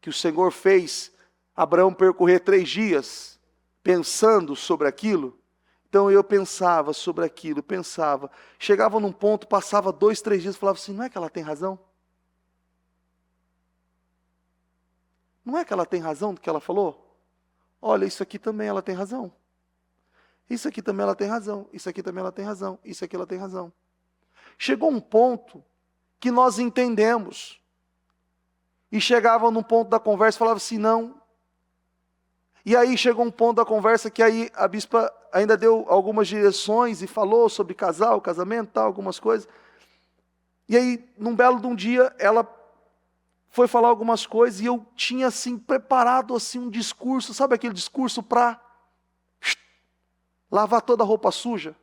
Que o Senhor fez Abraão percorrer 3 dias, pensando sobre aquilo. Então eu pensava sobre aquilo, pensava. Chegava num ponto, passava 2, 3 dias, falava assim, não é que ela tem razão? Não é que ela tem razão do que ela falou? Olha, isso aqui também ela tem razão. Isso aqui também ela tem razão. Isso aqui também ela tem razão. Isso aqui ela tem razão. Chegou um ponto que nós entendemos. E chegava num ponto da conversa e falava assim, não. E aí chegou um ponto da conversa que aí a bispa ainda deu algumas direções e falou sobre casal, casamento, tal, algumas coisas. E aí, num belo de um dia, ela foi falar algumas coisas e eu tinha assim preparado assim um discurso, sabe aquele discurso para lavar toda a roupa suja?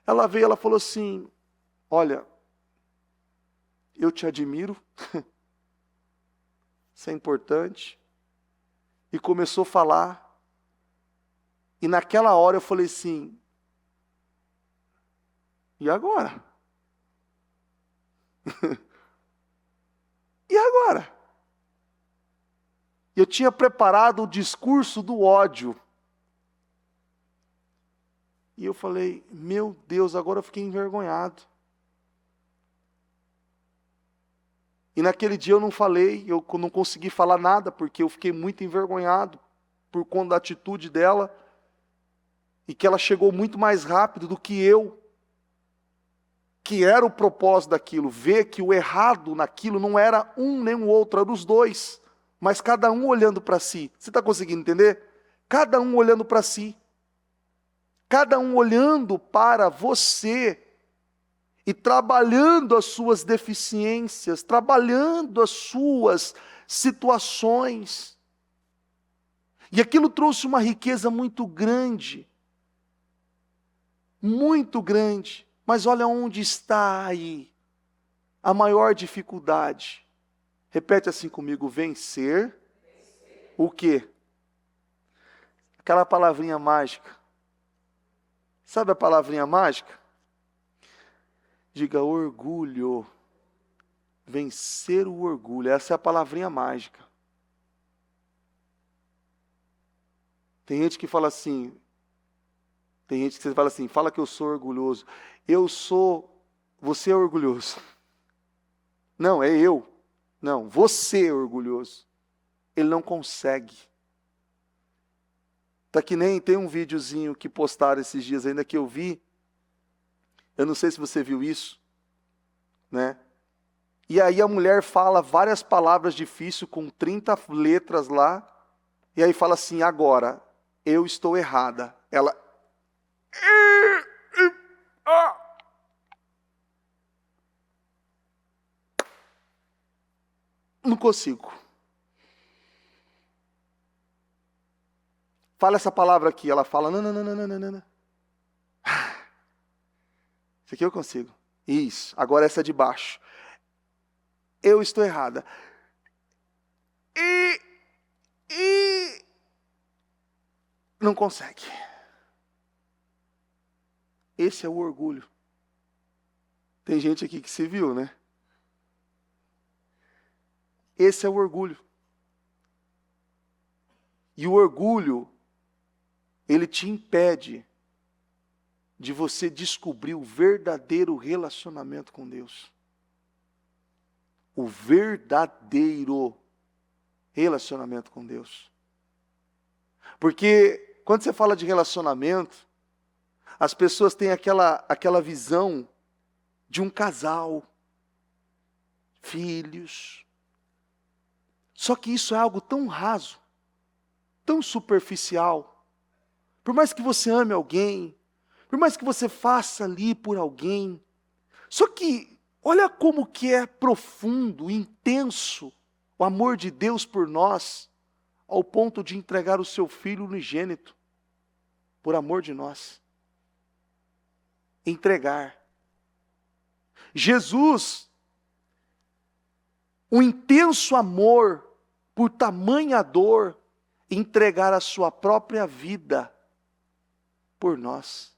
Ela veio, ela falou assim, olha, eu te admiro, isso é importante. E começou a falar. E naquela hora eu falei assim, e agora? E agora? Eu tinha preparado o discurso do ódio. E eu falei, meu Deus, agora eu fiquei envergonhado. E naquele dia eu não falei, eu não consegui falar nada, porque eu fiquei muito envergonhado por conta da atitude dela, e que ela chegou muito mais rápido do que eu, que era o propósito daquilo, ver que o errado naquilo não era um nem o outro, eram os dois, mas cada um olhando para si. Você está conseguindo entender? Cada um olhando para si. Cada um olhando para você e trabalhando as suas deficiências, trabalhando as suas situações. E aquilo trouxe uma riqueza muito grande. Muito grande. Mas olha onde está aí a maior dificuldade. Repete assim comigo, vencer. O quê? Aquela palavrinha mágica. Sabe a palavrinha mágica? Diga orgulho. Vencer o orgulho. Essa é a palavrinha mágica. Tem gente que fala assim, tem gente que você fala assim, fala que eu sou orgulhoso. Eu sou, você é orgulhoso. Não, é eu. Não, você é orgulhoso. Ele não consegue. Tá que nem tem um videozinho que postaram esses dias ainda que eu vi. Eu não sei se você viu isso, né? E aí a mulher fala várias palavras difíceis com 30 letras lá. E aí fala assim, agora, eu estou errada. Ela... Não consigo. Fala essa palavra aqui. Ela fala, não, não, não, não, não, não, não. Isso aqui eu consigo. Isso. Agora essa de baixo. Eu estou errada. E não consegue. Esse é o orgulho. Tem gente aqui que se viu, né? Esse é o orgulho. E o orgulho, ele te impede de você descobrir o verdadeiro relacionamento com Deus. O verdadeiro relacionamento com Deus. Porque quando você fala de relacionamento, as pessoas têm aquela visão de um casal, filhos. Só que isso é algo tão raso, tão superficial. Por mais que você ame alguém, por mais que você faça ali por alguém, só que olha como que é profundo, intenso o amor de Deus por nós, ao ponto de entregar o seu Filho unigênito, por amor de nós. Entregar. Jesus, um intenso amor por tamanha dor, entregar a sua própria vida por nós.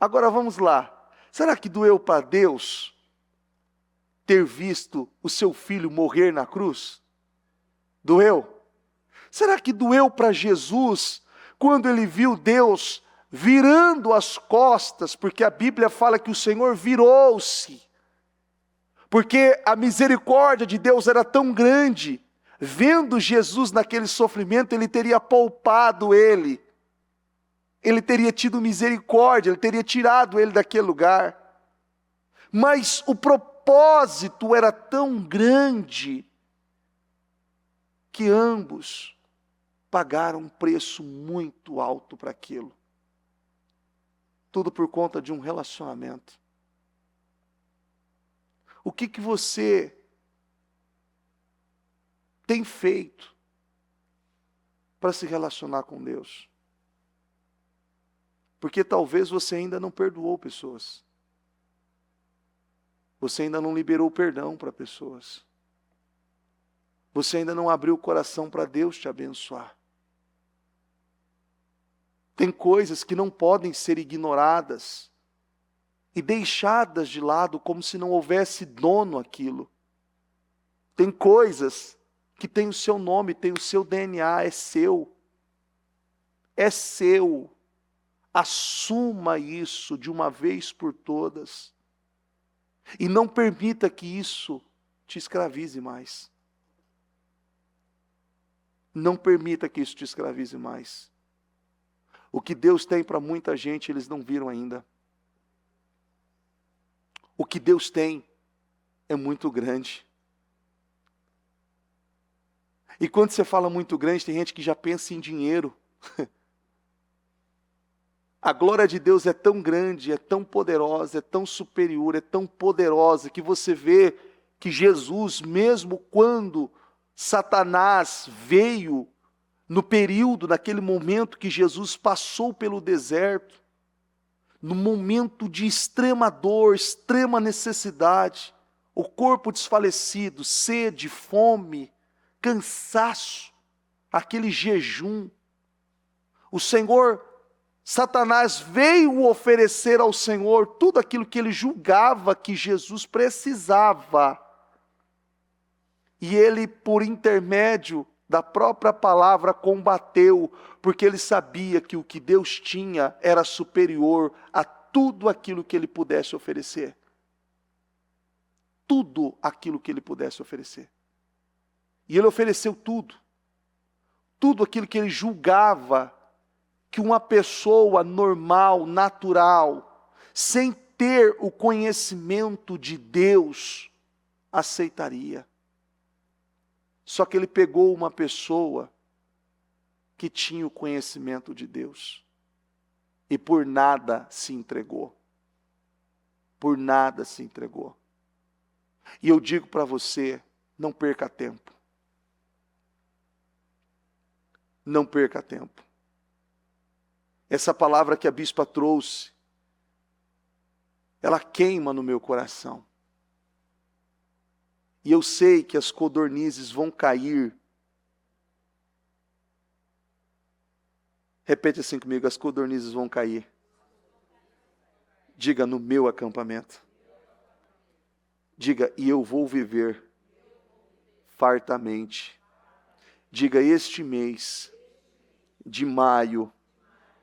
Agora vamos lá. Será que doeu para Deus ter visto o seu filho morrer na cruz? Doeu? Será que doeu para Jesus quando ele viu Deus virando as costas? Porque a Bíblia fala que o Senhor virou-se. Porque a misericórdia de Deus era tão grande, vendo Jesus naquele sofrimento, ele teria poupado ele. Ele teria tido misericórdia, ele teria tirado ele daquele lugar. Mas o propósito era tão grande que ambos pagaram um preço muito alto para aquilo. Tudo por conta de um relacionamento. O que você tem feito para se relacionar com Deus? Porque talvez você ainda não perdoou pessoas. Você ainda não liberou perdão para pessoas. Você ainda não abriu o coração para Deus te abençoar. Tem coisas que não podem ser ignoradas e deixadas de lado como se não houvesse dono aquilo. Tem coisas que têm o seu nome, têm o seu DNA, é seu. É seu. Assuma isso de uma vez por todas. E não permita que isso te escravize mais. Não permita que isso te escravize mais. O que Deus tem para muita gente, eles não viram ainda. O que Deus tem é muito grande. E quando você fala muito grande, tem gente que já pensa em dinheiro. A glória de Deus é tão grande, é tão poderosa, é tão superior, é tão poderosa, que você vê que Jesus, mesmo quando Satanás veio, no período, naquele momento que Jesus passou pelo deserto, no momento de extrema dor, extrema necessidade, o corpo desfalecido, sede, fome, cansaço, aquele jejum, o Senhor, Satanás veio oferecer ao Senhor tudo aquilo que ele julgava que Jesus precisava. E ele, por intermédio da própria palavra, combateu, porque ele sabia que o que Deus tinha era superior a tudo aquilo que ele pudesse oferecer. Tudo aquilo que ele pudesse oferecer. E ele ofereceu tudo. Tudo aquilo que ele julgava que uma pessoa normal, natural, sem ter o conhecimento de Deus, aceitaria. Só que ele pegou uma pessoa que tinha o conhecimento de Deus e por nada se entregou. Por nada se entregou. E eu digo para você, não perca tempo. Não perca tempo. Essa palavra que a bispa trouxe, ela queima no meu coração. E eu sei que as codornizes vão cair. Repete assim comigo, as codornizes vão cair. Diga, no meu acampamento. Diga, e eu vou viver fartamente. Diga, este mês de maio,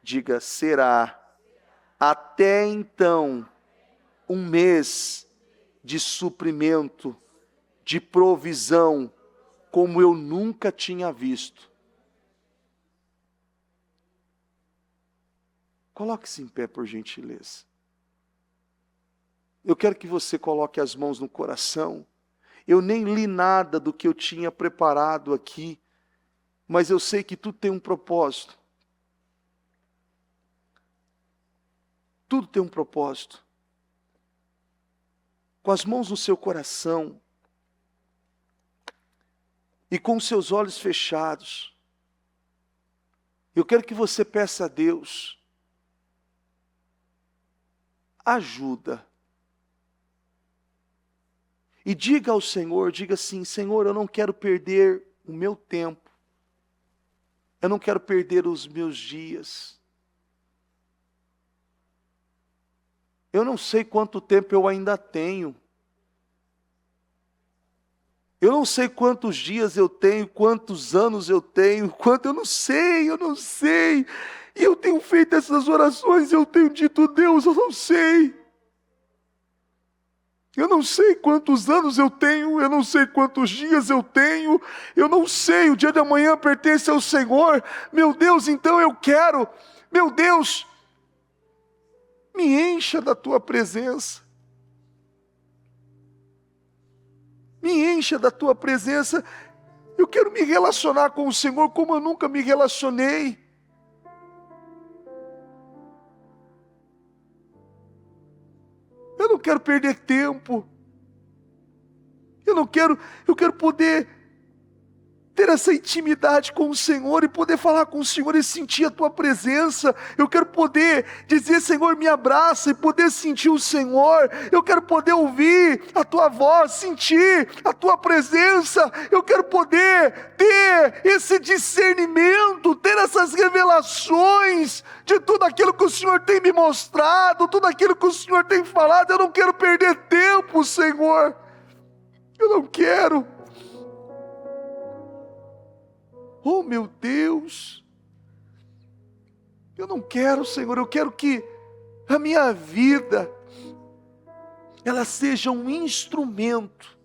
diga, será até então um mês de suprimento, de provisão, como eu nunca tinha visto. Coloque-se em pé, por gentileza. Eu quero que você coloque as mãos no coração. Eu nem li nada do que eu tinha preparado aqui, mas eu sei que tudo tem um propósito. Tudo tem um propósito. Com as mãos no seu coração e com os seus olhos fechados, eu quero que você peça a Deus ajuda. E diga ao Senhor, diga assim, Senhor, eu não quero perder o meu tempo. Eu não quero perder os meus dias. Eu não sei quanto tempo eu ainda tenho. Eu não sei quantos dias eu tenho, quantos anos eu tenho, quanto eu não sei. E eu tenho feito essas orações, eu tenho dito, Deus, eu não sei. Eu não sei quantos anos eu tenho, eu não sei quantos dias eu tenho, eu não sei, o dia de amanhã pertence ao Senhor. Meu Deus, então eu quero, meu Deus, me encha da tua presença. Me encha da tua presença. Eu quero me relacionar com o Senhor como eu nunca me relacionei. Eu não quero perder tempo. Eu quero poder ter essa intimidade com o Senhor e poder falar com o Senhor e sentir a tua presença. Eu quero poder dizer, Senhor, me abraça e poder sentir o Senhor. Eu quero poder ouvir a tua voz, sentir a tua presença. Eu quero poder ter esse discernimento, ter essas revelações de tudo aquilo que o Senhor tem me mostrado, tudo aquilo que o Senhor tem falado. Eu não quero perder tempo, Senhor. Eu não quero. Oh, meu Deus, eu não quero, Senhor, eu quero que a minha vida, ela seja um instrumento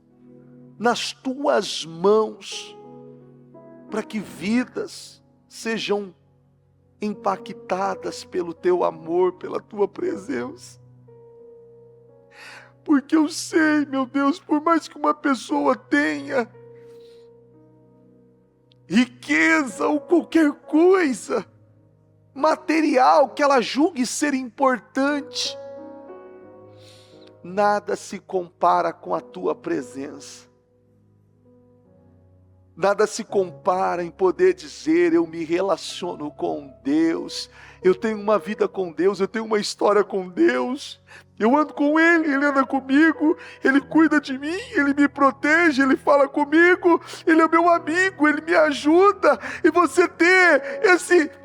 nas tuas mãos, para que vidas sejam impactadas pelo teu amor, pela tua presença. Porque eu sei, meu Deus, por mais que uma pessoa tenha riqueza ou qualquer coisa material que ela julgue ser importante, nada se compara com a tua presença. Nada se compara em poder dizer, eu me relaciono com Deus, eu tenho uma vida com Deus, eu tenho uma história com Deus, eu ando com Ele, Ele anda comigo, Ele cuida de mim, Ele me protege, Ele fala comigo, Ele é meu amigo, Ele me ajuda. E você ter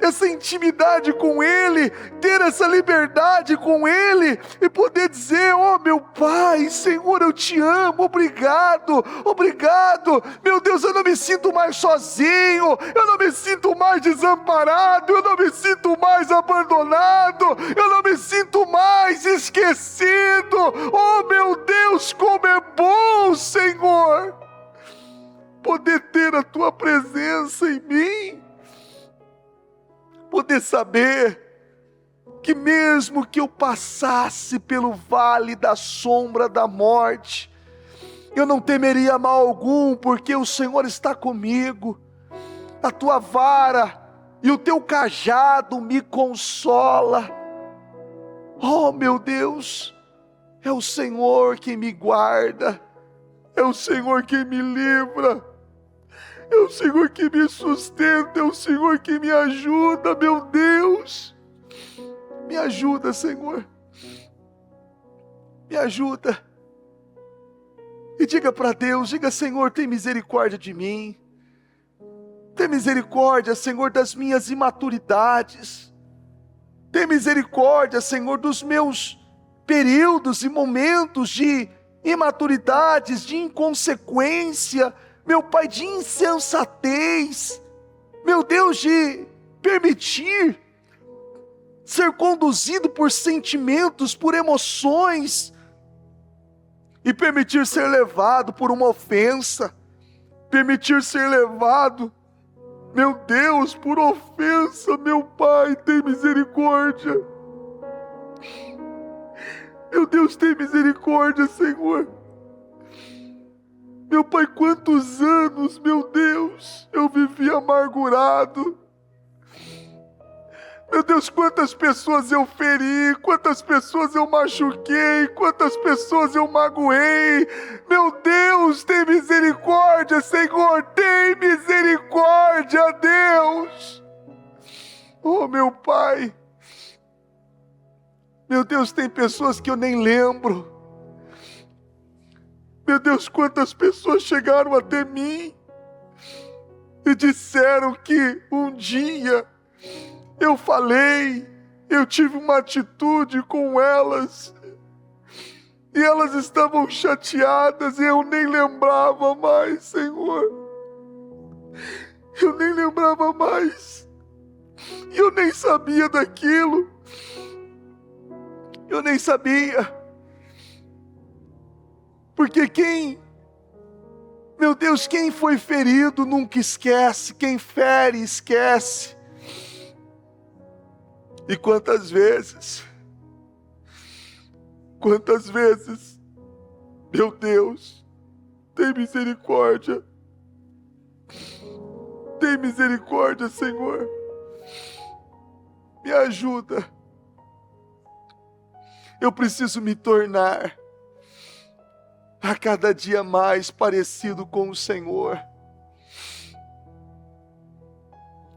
essa intimidade com Ele, ter essa liberdade com Ele, e poder dizer, oh meu Pai, Senhor, eu te amo, obrigado, obrigado, meu Deus, eu não me sinto mais sozinho, eu não me sinto mais desamparado, eu não me sinto mais abandonado, eu não me sinto mais esquecido. Oh meu Deus, como é bom, Senhor, poder ter a tua presença em mim, poder saber que mesmo que eu passasse pelo vale da sombra da morte, eu não temeria mal algum, porque o Senhor está comigo, a tua vara e o teu cajado me consola. Oh meu Deus, é o Senhor quem me guarda, é o Senhor quem me livra, É o Senhor que me sustenta, é o Senhor que me ajuda, meu Deus. Me ajuda, Senhor. Me ajuda. E diga para Deus, diga: Senhor, tem misericórdia de mim. Tem misericórdia, Senhor, das minhas imaturidades. Tem misericórdia, Senhor, dos meus períodos e momentos de imaturidades, de inconsequência, meu Pai, de insensatez, meu Deus, de permitir ser conduzido por sentimentos, por emoções, e permitir ser levado por uma ofensa, permitir ser levado, meu Deus, por ofensa. Meu Pai, tem misericórdia. Meu Deus, tem misericórdia, Senhor. Meu Pai, quantos anos, meu Deus, eu vivi amargurado. Meu Deus, quantas pessoas eu feri, quantas pessoas eu machuquei, quantas pessoas eu magoei. Meu Deus, tem misericórdia, Senhor, tem misericórdia, Deus. Oh, meu Pai. Meu Deus, tem pessoas que eu nem lembro. Meu Deus, quantas pessoas chegaram até mim e disseram que um dia eu falei, eu tive uma atitude com elas, e elas estavam chateadas, e eu nem lembrava mais, Senhor. Eu nem lembrava mais, e eu nem sabia daquilo, eu nem sabia, porque meu Deus, quem foi ferido nunca esquece, quem fere esquece. E quantas vezes, meu Deus, tem misericórdia, Senhor, me ajuda. Eu preciso me tornar a cada dia mais parecido com o Senhor,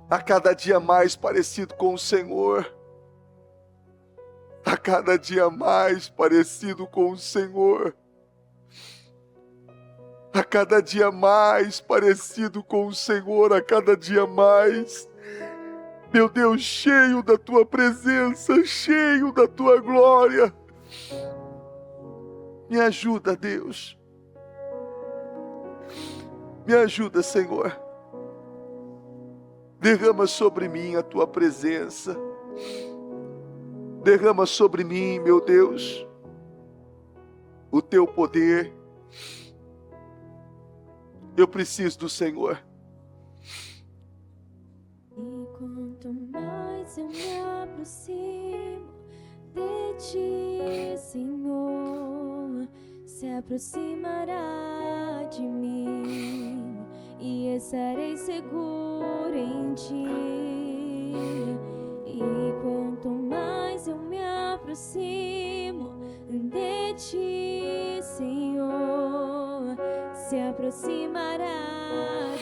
a cada dia mais parecido com o Senhor, a cada dia mais parecido com o Senhor, a cada dia mais parecido com o Senhor, a cada dia mais, meu Deus, cheio da Tua presença, cheio da Tua glória. Me ajuda, Deus, me ajuda, Senhor. Derrama sobre mim a Tua presença. Derrama sobre mim, meu Deus, o Teu poder. Eu preciso do Senhor. E quanto mais eu me aproximo de Ti, Senhor, se aproximará de mim e estarei seguro em Ti. E quanto mais eu me aproximo de Ti, Senhor, se aproximará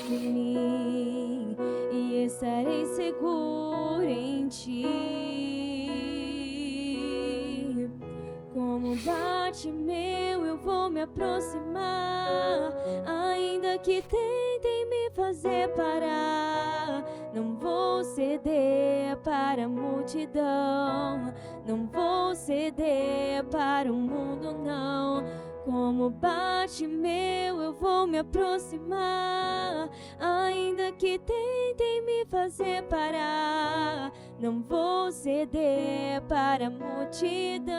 de mim e estarei seguro em Ti. Como Bartimeu eu vou me aproximar, ainda que tentem me fazer parar. Não vou ceder para a multidão, não vou ceder para o mundo, não. Como Bartimeu eu vou me aproximar, ainda que tentem me fazer parar. Não vou ceder para a multidão.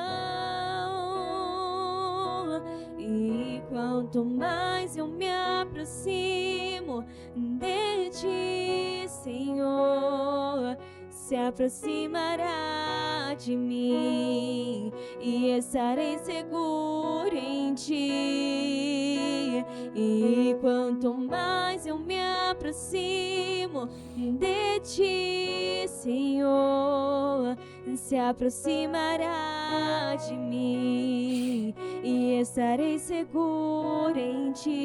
E quanto mais eu me aproximo de Ti, Senhor, se aproximará de mim e estarei seguro em Ti. E quanto mais eu me aproximo de Ti, Senhor, se aproximará de mim e estarei seguro em Ti.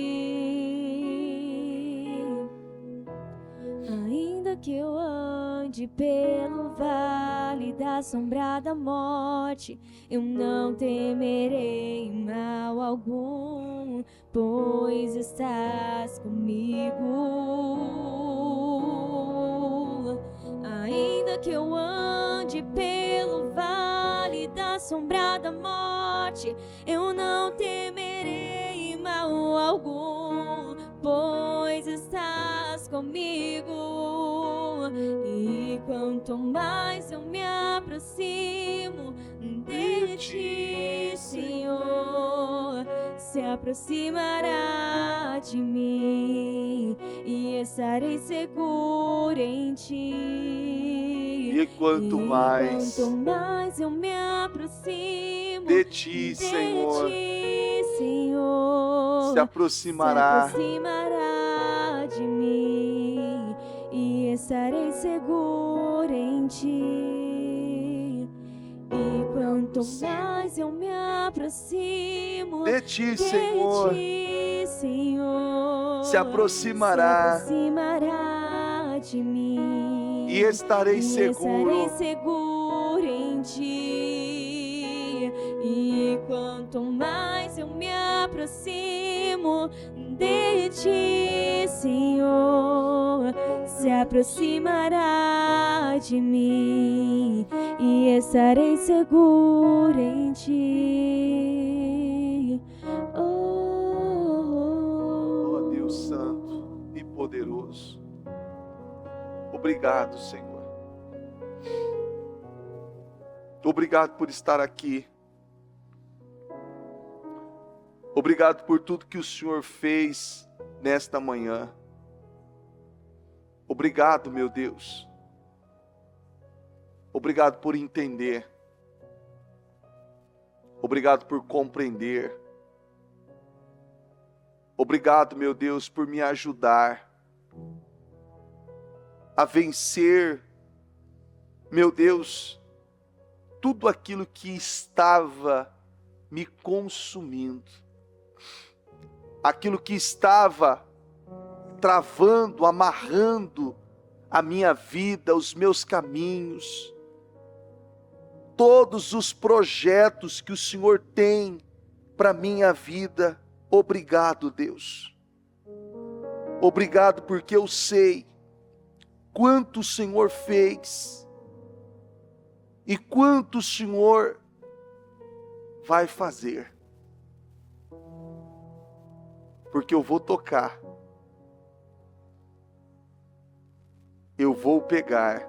que eu ande pelo vale da sombra da morte, eu não temerei mal algum, pois estás comigo. Ainda que eu ande pelo vale da sombra da morte, eu não temerei mal algum, pois estás comigo. E quanto mais eu me aproximo de ti, Senhor, se aproximará de mim e estarei seguro em ti. E quanto mais Eu me aproximo de ti, Senhor, Senhor, se aproximará de mim e estarei seguro em ti. E quanto mais eu me aproximo de ti, Senhor, Senhor, se aproximará de mim e estarei seguro em ti. E quanto mais eu me aproximo de ti, Senhor, se aproximará de mim e estarei seguro em ti. Ó Deus Santo e poderoso, obrigado, Senhor. Obrigado por estar aqui. Obrigado por tudo que o Senhor fez nesta manhã. Obrigado, meu Deus. Obrigado por entender. Obrigado por compreender. Obrigado, meu Deus, por me ajudar a vencer, meu Deus, tudo aquilo que estava me consumindo, aquilo que estava travando, amarrando a minha vida, os meus caminhos, todos os projetos que o Senhor tem para minha vida. Obrigado, Deus. Obrigado porque eu sei quanto o Senhor fez e quanto o Senhor vai fazer. Porque eu vou tocar, eu vou pegar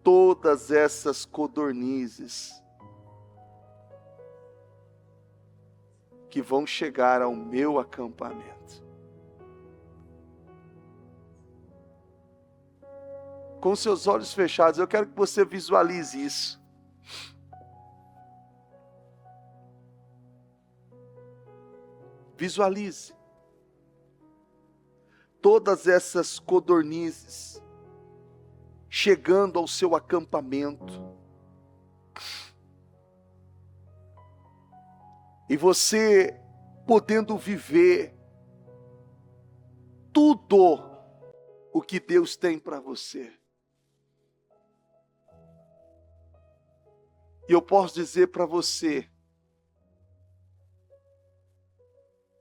todas essas codornizes que vão chegar ao meu acampamento. Com seus olhos fechados, eu quero que você visualize isso. Visualize todas essas codornizes chegando ao seu acampamento. E você podendo viver tudo o que Deus tem para você. E eu posso dizer para você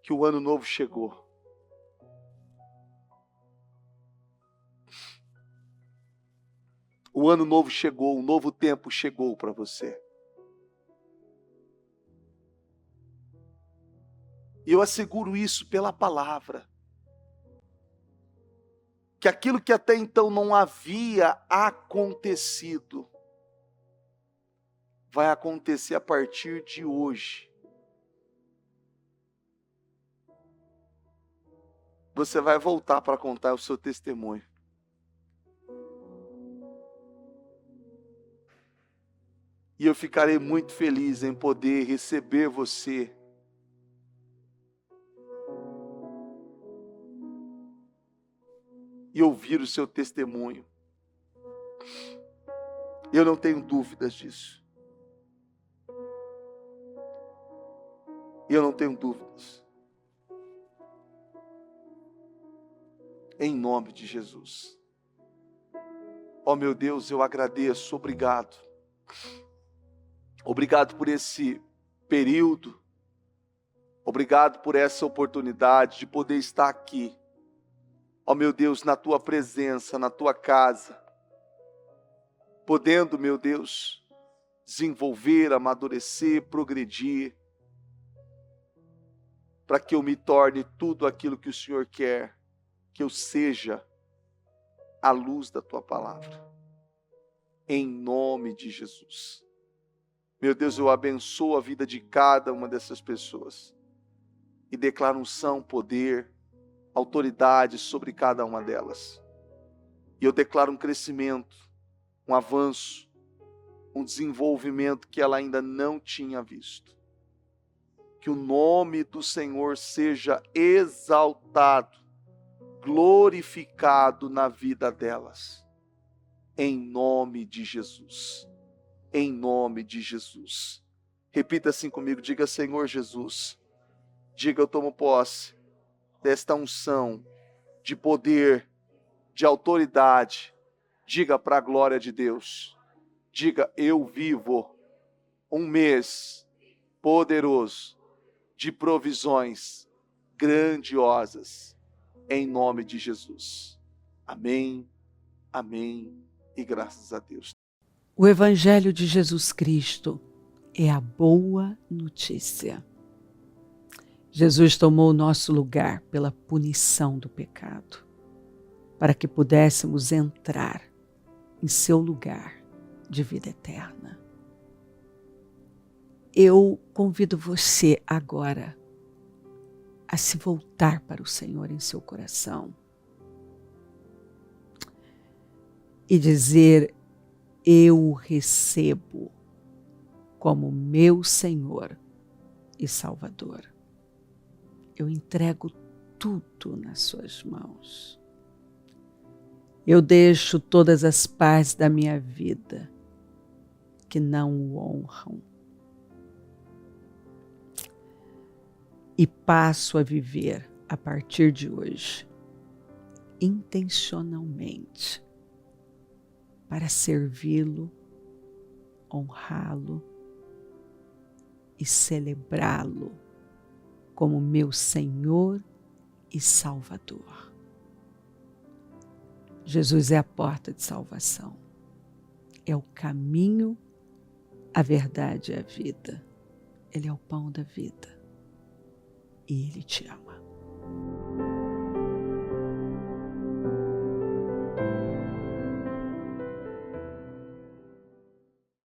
que o ano novo chegou. O ano novo chegou, um novo tempo chegou para você. E eu asseguro isso pela palavra. Que aquilo que até então não havia acontecido, vai acontecer a partir de hoje. Você vai voltar para contar o seu testemunho. E eu ficarei muito feliz em poder receber você e ouvir o seu testemunho. Eu não tenho dúvidas disso. Eu não tenho dúvidas. Em nome de Jesus. Ó meu Deus, eu agradeço, obrigado. Obrigado por esse período. Obrigado por essa oportunidade de poder estar aqui. Ó meu Deus, na tua presença, na tua casa. Podendo, meu Deus, desenvolver, amadurecer, progredir. Para que eu me torne tudo aquilo que o Senhor quer. Que eu seja a luz da tua palavra. Em nome de Jesus. Meu Deus, eu abençoo a vida de cada uma dessas pessoas. E declaro unção, poder, autoridade sobre cada uma delas. E eu declaro um crescimento, um avanço, um desenvolvimento que ela ainda não tinha visto. Que o nome do Senhor seja exaltado, glorificado na vida delas. Em nome de Jesus. Em nome de Jesus. Repita assim comigo, diga: Senhor Jesus. Diga: eu tomo posse desta unção de poder, de autoridade. Diga para a glória de Deus. Diga: eu vivo um mês poderoso de provisões grandiosas em nome de Jesus. Amém, amém e graças a Deus. O Evangelho de Jesus Cristo é a boa notícia. Jesus tomou o nosso lugar pela punição do pecado, para que pudéssemos entrar em seu lugar de vida eterna. Eu convido você agora a se voltar para o Senhor em seu coração e dizer: eu o recebo como meu Senhor e Salvador. Eu entrego tudo nas suas mãos. Eu deixo todas as partes da minha vida que não o honram e passo a viver a partir de hoje intencionalmente para servi-lo, honrá-lo e celebrá-lo como meu Senhor e Salvador. Jesus é a porta de salvação, é o caminho, a verdade e a vida. Ele é o pão da vida e Ele te ama.